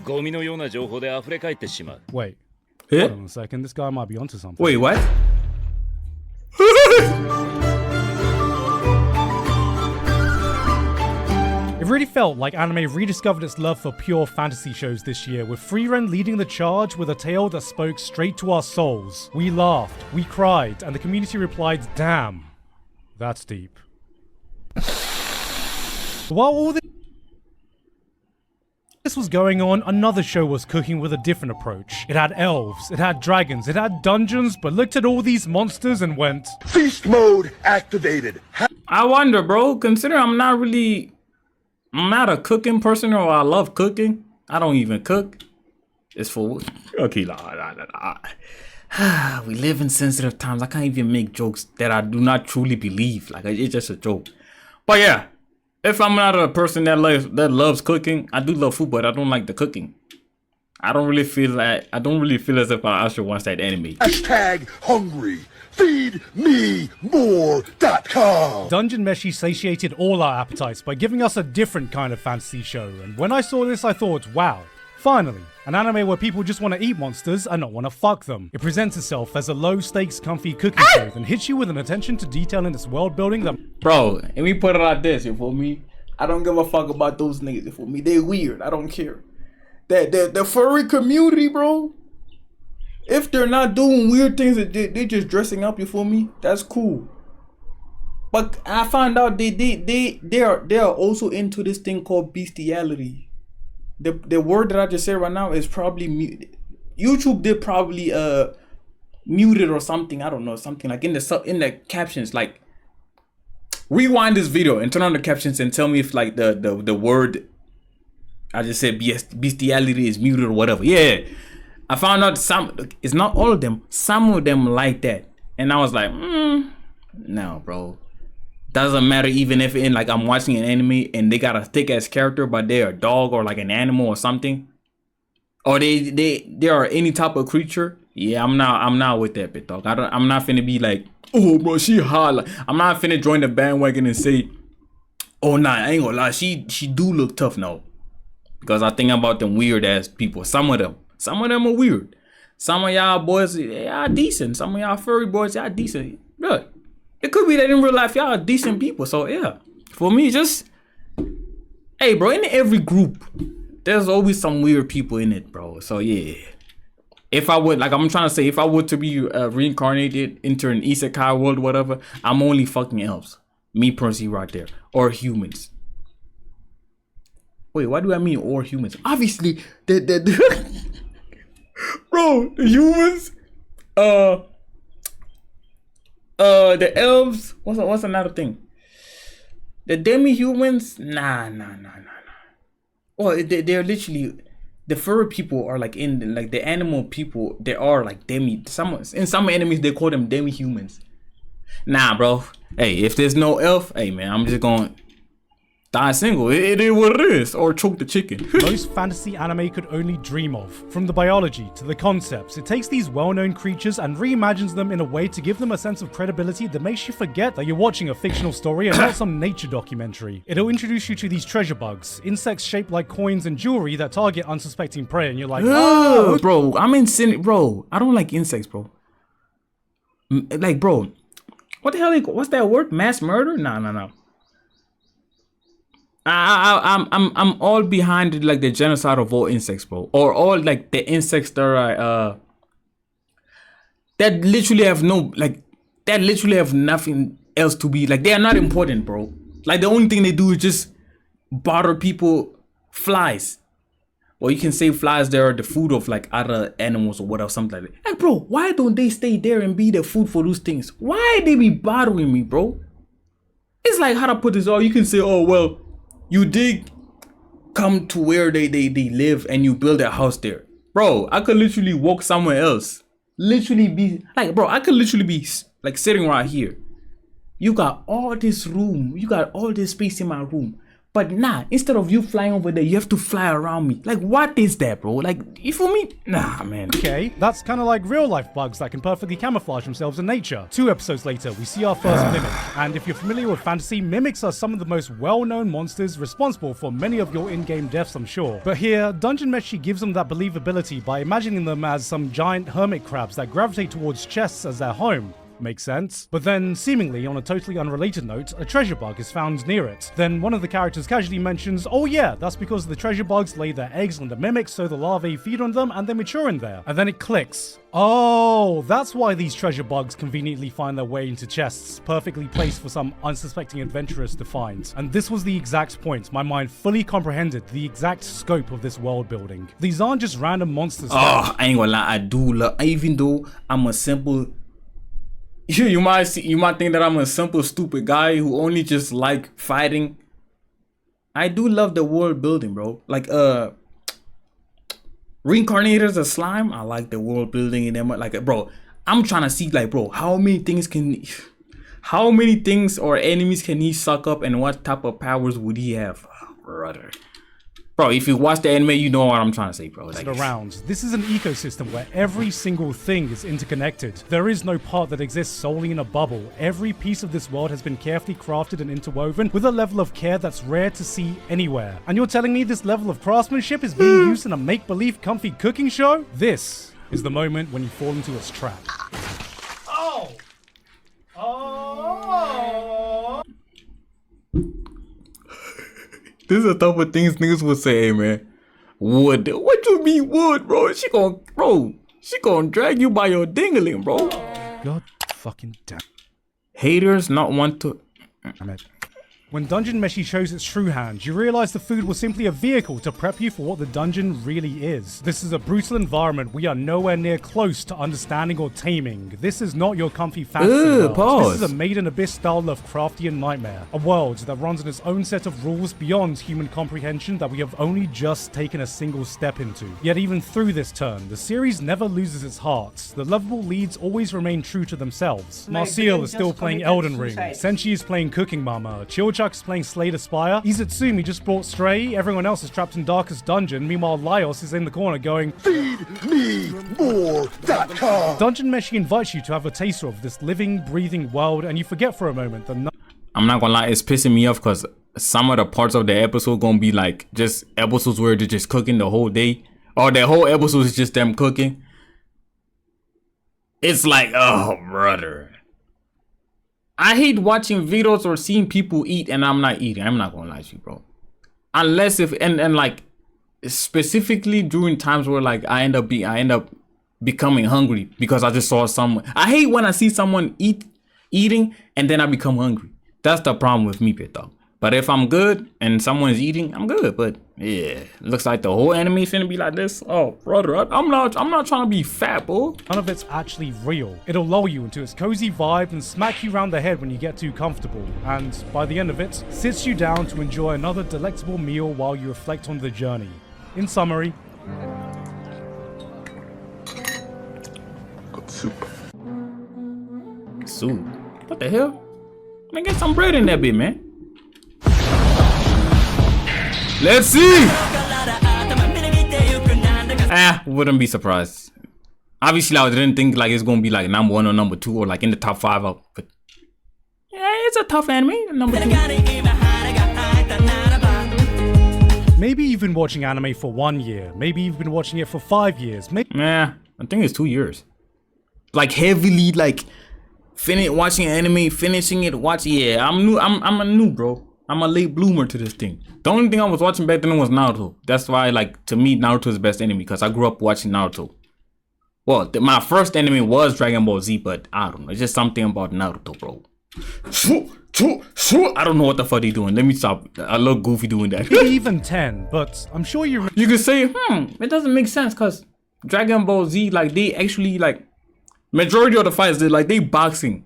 ゴミのような情報で溢れ返ってしまう。 Wait. Hold on a second. This guy might be onto something. Wait, what? It really felt like anime rediscovered its love for pure fantasy shows this year, with Frieren leading the charge with a tale that spoke straight to our souls. We laughed, we cried, and the community replied, damn, that's deep. While all this was going on, another show was cooking with a different approach. It had elves, it had dragons, it had dungeons, but looked at all these monsters and went, Feast mode activated. I wonder, bro, considering I'm not a cooking person, or I love cooking. I don't even cook. It's for okay. We live in sensitive times. I can't even make jokes that I do not truly believe. Like, it's just a joke. But yeah, if I'm not a person that loves cooking, I do love food, but I don't like the cooking. I don't really feel as if I should watch that anime. #hungry. FeedMeMore.com. Dungeon Meshi satiated all our appetites by giving us a different kind of fantasy show, and when I saw this I thought, wow, Finally, an anime where people just want to eat monsters and not want to fuck them. It presents itself as a low-stakes, comfy cooking show and hits you with an attention to detail in its world building that... Bro, and we put it like this, you feel me? I don't give a fuck about those niggas, you feel me? They weird, I don't care. The furry community, bro, if they're not doing weird things, they just dressing up, you feel me? That's cool. But I found out they are also into this thing called bestiality. The word that I just said right now is probably YouTube did probably mute it or something. I don't know, something like in the captions, like rewind this video and turn on the captions and tell me if like the word I just said bestiality is muted or whatever. Yeah, I found out it's not all of them. Some of them like that, and I was like, no, bro. Doesn't matter even if like I'm watching an anime and they got a thick ass character, but they're a dog or like an animal or something, or they are any type of creature. Yeah, I'm not with that bit, dog. I'm not finna be like, oh bro, she hot. Like, I'm not finna join the bandwagon and say, oh nah, I ain't gonna lie, she do look tough now. Because I think about them weird ass people. Some of them are weird. Some of y'all boys, y'all decent. Some of y'all furry boys, y'all decent. Look. It could be that in real life y'all are decent people. So yeah, for me, just hey bro, in every group there's always some weird people in it, bro. So yeah, if I would, like I'm trying to say, if I were to be reincarnated into an isekai world, whatever, I'm only fucking elves. Me personally, right there, or humans. Wait, what do I mean or humans? Obviously, the bro, the humans, the elves, what's another thing? The demi-humans, nah. Well, they're literally, the furry people are like in like the animal people. They are like in some enemies they call them demi-humans. Nah, bro. Hey, if there's no elf, hey man, I'm just going die single. It is what it is, or choke the chicken. Most fantasy anime could only dream of. From the biology to the concepts, it takes these well-known creatures and reimagines them in a way to give them a sense of credibility that makes you forget that you're watching a fictional story and not some nature documentary. It'll introduce you to these treasure bugs, insects shaped like coins and jewelry that target unsuspecting prey, and you're like, oh, bro, bro, I don't like insects, bro. Like, bro, what the hell? What's that word? Mass murder? No. I'm all behind like the genocide of all insects, bro, or all like the insects that are that literally have nothing else to be like. They are not important, bro. Like the only thing they do is just bother people. Flies, or you can say flies. They are the food of like other animals or whatever, something like that. Like, bro, why don't they stay there and be the food for those things? Why they be bothering me, bro? It's like, how to put this? Oh, you can say, oh well, you did come to where they live and you build a house there. Bro, I could literally walk somewhere else. Literally be like, bro, I could literally be like sitting right here. You got all this room. You got all this space in my room. But nah, instead of you flying over there, you have to fly around me. Like, what is that, bro? Like, you feel me? Nah, man. Okay, that's kind of like real life bugs that can perfectly camouflage themselves in nature. 2 episodes later, we see our first mimic. And if you're familiar with fantasy, mimics are some of the most well-known monsters responsible for many of your in-game deaths, I'm sure. But here, Dungeon Meshi gives them that believability by imagining them as some giant hermit crabs that gravitate towards chests as their home. Makes sense. But then, seemingly on a totally unrelated note, a treasure bug is found near it. Then one of the characters casually mentions, oh yeah, that's because the treasure bugs lay their eggs on the mimics so the larvae feed on them and they mature in there. And then it clicks. Oh, that's why these treasure bugs conveniently find their way into chests, perfectly placed for some unsuspecting adventurers to find. And this was the exact point. My mind fully comprehended the exact scope of this world building. These aren't just random monsters. Oh, I ain't gonna lie, I do love, even though I'm a simple, you might think that I'm a simple, stupid guy who only just like fighting. I do love the world building, bro. Like, reincarnators of slime. I like the world building in them. Like, bro, I'm trying to see, like, bro, how many things or enemies can he suck up, and what type of powers would he have, brother? Bro, if you watch the anime, you know what I'm trying to say, bro. Like, around. This is an ecosystem where every single thing is interconnected. There is no part that exists solely in a bubble. Every piece of this world has been carefully crafted and interwoven with a level of care that's rare to see anywhere. And you're telling me this level of craftsmanship is being used in a make-believe comfy cooking show? This is the moment when you fall into its trap. Oh! Oh! This is a type of things niggas would say, hey, man. Wood. What you mean wood, bro? She gonna drag you by your dingling, bro. God fucking damn. Haters not want to. When Dungeon Meshi shows its true hand, you realize the food was simply a vehicle to prep you for what the dungeon really is. This is a brutal environment we are nowhere near close to understanding or taming. This is not your comfy fantasy world. Pause. This is a Made in Abyss style Lovecraftian nightmare. A world that runs on its own set of rules beyond human comprehension that we have only just taken a single step into. Yet even through this turn, the series never loses its heart. The lovable leads always remain true to themselves. Marcial is still playing Elden Ring. Senshi is playing Cooking Mama. Chilchuck is playing Slay the Spire. Izatsumi just brought Stray. Everyone else is trapped in Darkest Dungeon. Meanwhile, Laios is in the corner going, Feed me more.com. Dungeon Meshi invites you to have a taster of this living, breathing world, and you forget for a moment that I'm not gonna lie, it's pissing me off because some of the parts of the episode gonna be like just episodes where they're just cooking the whole day, or the whole episode is just them cooking. It's like, oh brother, I hate watching videos or seeing people eat and I'm not eating. I'm not gonna lie to you, bro. Unless if and like specifically during times where like I end up becoming hungry because I just saw someone. I hate when I see someone eating and then I become hungry. That's the problem with me, Pito. But if I'm good and someone is eating, I'm good. But yeah, looks like the whole anime is finna be like this. Oh, brother, I'm not trying to be fat, bro. none of it's actually real. It'll lull you into its cozy vibe and smack you round the head when you get too comfortable. And by the end of it, sits you down to enjoy another delectable meal while you reflect on the journey. In summary, Soup. Soup? What the hell? Man, get some bread in that bit, man. Let's see. Wouldn't be surprised. Obviously, I didn't think like it's gonna be like number 1 or number 2 or like in the top 5 up. But yeah, it's a tough anime. Number 2. maybe you've been watching anime for 1 year. Maybe you've been watching it for 5 years. Nah, I think it's 2 years. Like heavily, like watching anime, finishing it, watching. Yeah, I'm new. I'm a new bro. I'm a late bloomer to this thing. The only thing I was watching back then was Naruto. That's why, like, to me, Naruto is the best anime because I grew up watching Naruto. Well, my first anime was Dragon Ball Z, but I don't know. It's just something about Naruto, bro. I don't know what the fuck they doing. Let me stop. I look goofy doing that. Maybe even 10, but I'm sure you could say, it doesn't make sense because Dragon Ball Z, like, they actually, like, majority of the fights, they boxing.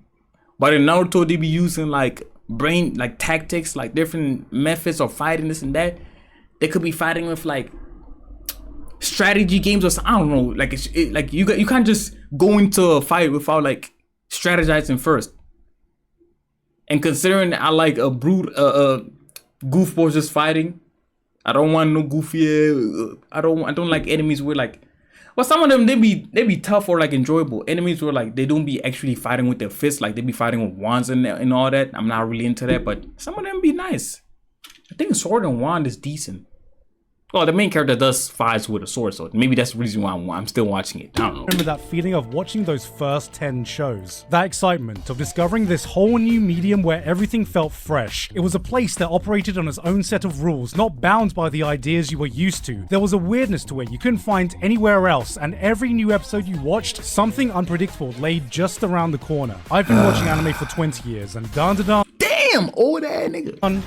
But in Naruto, they be using, like, brain, like, tactics, like, different methods of fighting, this and that. They could be fighting with, like, strategy games or something. I don't know. Like, like you can't just go into a fight without, like, strategizing first. And considering I like a brute, goofballs just fighting, I don't want no goofy. I don't like enemies where like, well, some of them they be tough or like enjoyable. Enemies where like they don't be actually fighting with their fists, like they be fighting with wands and all that. I'm not really into that, but some of them be nice. I think Sword and Wand is decent. Well, the main character does fights with a sword, so maybe that's the reason why I'm still watching it. I don't know. Remember that feeling of watching those first 10 shows? That excitement of discovering this whole new medium where everything felt fresh. It was a place that operated on its own set of rules, not bound by the ideas you were used to. There was a weirdness to it you couldn't find anywhere else, and every new episode you watched, something unpredictable lay just around the corner. I've been watching anime for 20 years, and damn, old ass nigga.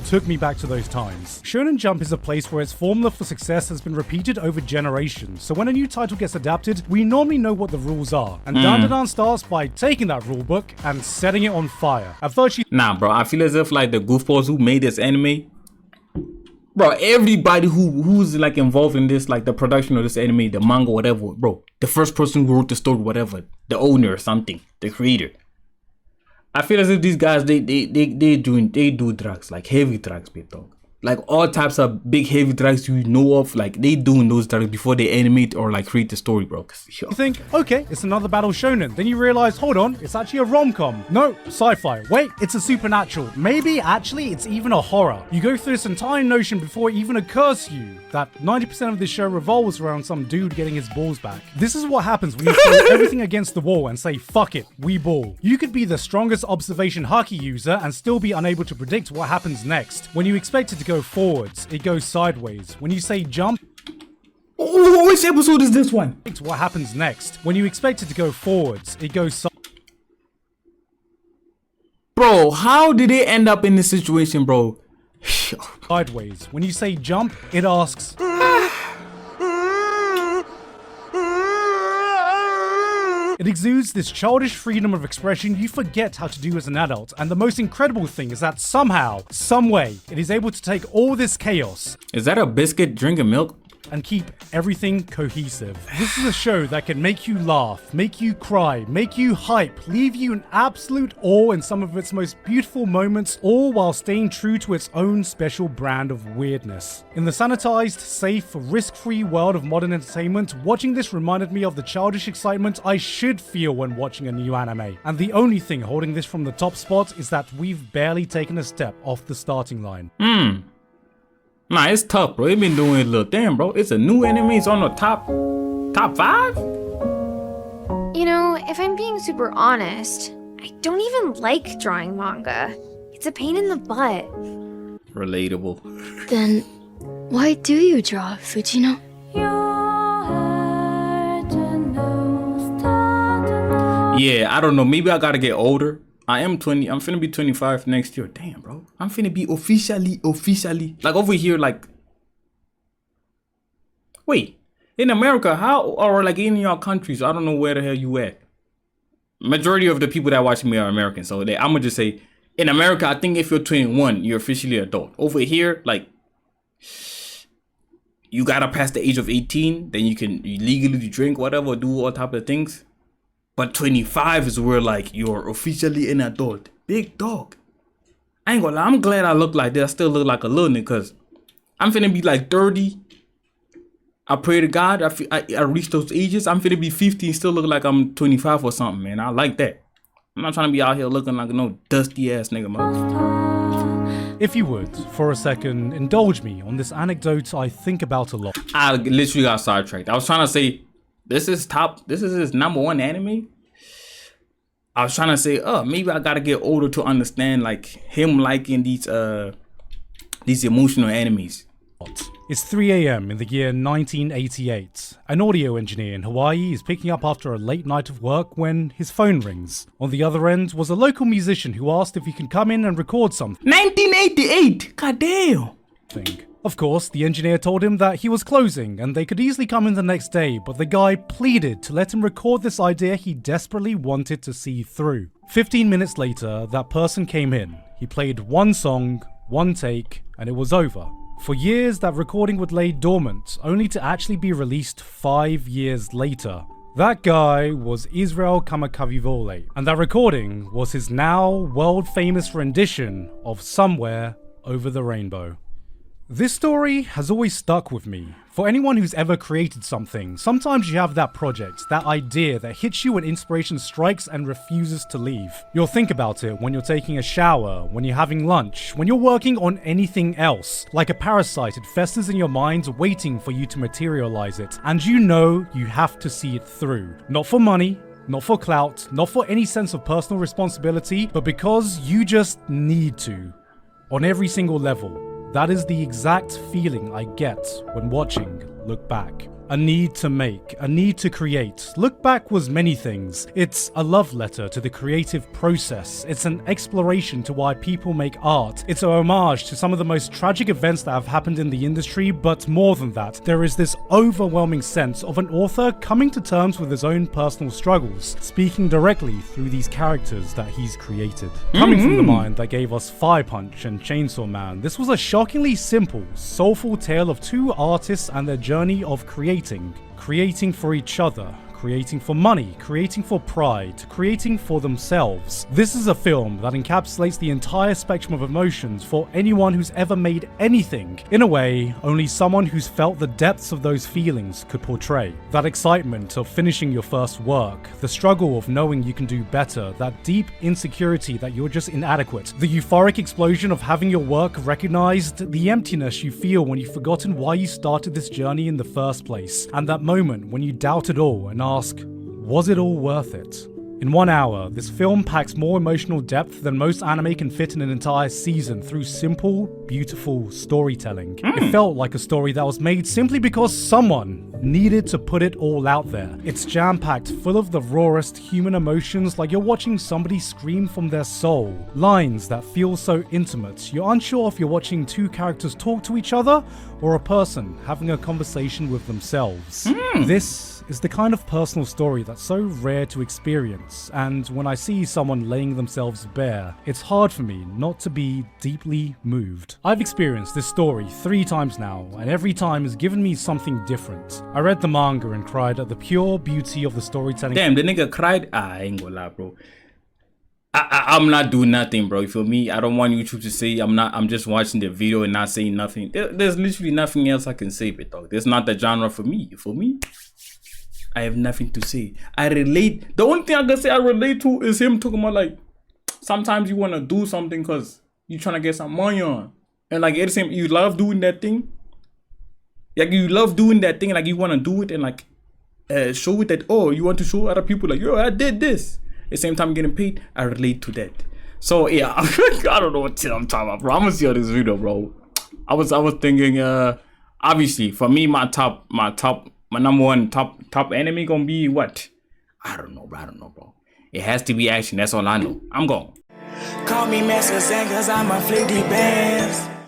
Took me back to those times. Shonen Jump is a place where its formula for success has been repeated over generations, so when a new title gets adapted, we normally know what the rules are. And Dandadan starts by taking that rulebook and setting it on fire. At first nah, bro, I feel as if like the goofballs who made this anime, bro, everybody who's like involved in this, like the production of this anime, the manga, whatever, bro, the first person who wrote the story, whatever, the owner or something, the creator. I feel as if these guys they do drugs, like heavy drugs, people. like all types of big heavy directors you know of, like they doing those directs before they animate or like create the story, bro. You think, okay, it's another battle shonen. Then you realize, hold on, it's actually a rom-com. No, sci-fi. Wait, it's a supernatural. Maybe actually it's even a horror. You go through this entire notion before it even occurs to you that 90% of this show revolves around some dude getting his balls back. This is what happens when you throw everything against the wall and say, fuck it, we ball. You could be the strongest observation haki user and still be unable to predict what happens next. When you expect it to go forwards, it goes sideways. When you say jump, which episode is this one? It's what happens next. When you expect it to go forwards, it goes Bro, how did they end up in this situation, bro? sideways. When you say jump, it asks. It exudes this childish freedom of expression you forget how to do as an adult, and the most incredible thing is that somehow, someway, it is able to take all this chaos. Is that a biscuit drinking milk? And keep everything cohesive. This is a show that can make you laugh, make you cry, make you hype, leave you in absolute awe in some of its most beautiful moments, all while staying true to its own special brand of weirdness. In the sanitized, safe, risk-free world of modern entertainment, watching this reminded me of the childish excitement I should feel when watching a new anime. And the only thing holding this from the top spot is that we've barely taken a step off the starting line. Nah, it's tough, bro. It been doing it little thing, bro. It's a new anime. It's on the top 5. You know, if I'm being super honest, I don't even like drawing manga. It's a pain in the butt. Relatable. Then, why do you draw, Fujino? Yeah, I don't know. Maybe I gotta get older. I am 20. I'm finna be 25 next year. Damn, bro. I'm finna be officially. Like over here, like. Wait. In America, how, or like in your countries, I don't know where the hell you at. Majority of the people that watch me are American. So I'm gonna just say, in America, I think if you're 21, you're officially adult. Over here, like, you gotta pass the age of 18. Then you can legally drink, whatever, do all type of things. But 25 is where like you're officially an adult. Big dog. I ain't gonna lie, I'm glad I look like this. I still look like a little nigga because I'm finna be like 30. I pray to God I reach those ages. I'm finna be 50 and still look like I'm 25 or something, man. I like that. I'm not trying to be out here looking like no dusty ass nigga, man. If you would, for a second, indulge me on this anecdote I think about a lot. I literally got sidetracked. I was trying to say, this is his number one anime. I was trying to say, maybe I gotta get older to understand like him liking these emotional animes. It's 3 AM in the year 1988. An audio engineer in Hawaii is picking up after a late night of work when his phone rings. On the other end was a local musician who asked if he could come in and record something. 1988! God damn! Of course, the engineer told him that he was closing and they could easily come in the next day, but the guy pleaded to let him record this idea he desperately wanted to see through. 15 minutes later, that person came in. He played one song, one take, and it was over. For years, that recording would lay dormant, only to actually be released 5 years later. That guy was Israel Kamakawiwo'ole, and that recording was his now world-famous rendition of Somewhere Over the Rainbow. This story has always stuck with me. For anyone who's ever created something, sometimes you have that project, that idea that hits you when inspiration strikes and refuses to leave. You'll think about it when you're taking a shower, when you're having lunch, when you're working on anything else. Like a parasite, it festers in your mind waiting for you to materialize it. And you know you have to see it through. Not for money, not for clout, not for any sense of personal responsibility, but because you just need to. On every single level. That is the exact feeling I get when watching Look Back. A need to make, a need to create. Look Back was many things. It's a love letter to the creative process. It's an exploration to why people make art. It's a homage to some of the most tragic events that have happened in the industry, but more than that, there is this overwhelming sense of an author coming to terms with his own personal struggles, speaking directly through these characters that he's created. Coming from the mind that gave us Fire Punch and Chainsaw Man, this was a shockingly simple, soulful tale of two artists and their journey of creating for each other, creating for money, creating for pride, creating for themselves. This is a film that encapsulates the entire spectrum of emotions for anyone who's ever made anything in a way only someone who's felt the depths of those feelings could portray. That excitement of finishing your first work, the struggle of knowing you can do better, that deep insecurity that you're just inadequate, the euphoric explosion of having your work recognized, the emptiness you feel when you've forgotten why you started this journey in the first place, and that moment when you doubt it all and ask, was it all worth it? In 1 hour, this film packs more emotional depth than most anime can fit in an entire season through simple, beautiful storytelling. It felt like a story that was made simply because someone needed to put it all out there. It's jam-packed full of the rawest human emotions, like you're watching somebody scream from their soul. Lines that feel so intimate, you're unsure if you're watching two characters talk to each other or a person having a conversation with themselves. This is the kind of personal story that's so rare to experience, and when I see someone laying themselves bare, it's hard for me not to be deeply moved. I've experienced this story 3 times now, and every time has given me something different. I read the manga and cried at the pure beauty of the storytelling. Damn, the nigga cried. I ain't gonna lie, bro. I'm not doing nothing, bro. You feel me? I don't want YouTube to say I'm just watching the video and not saying nothing. There's literally nothing else I can say, but dog. There's not the genre for me. You feel me? I have nothing to say. I relate. The only thing I can say I relate to is him talking about like sometimes you want to do something because you're trying to get some money on. And like it's him, you love doing that thing. Like you love doing that thing, like you want to do it and like show it that, oh, you want to show other people like, yo, I did this. At the same time getting paid, I relate to that. So yeah, I don't know what I'm talking about, bro. I'm gonna see this video, bro. I was thinking, obviously for me, my number one top anime gonna be what? I don't know, bro. It has to be action. That's all I know. I'm going. Call me Master Zen, cause I'm a flick the bands.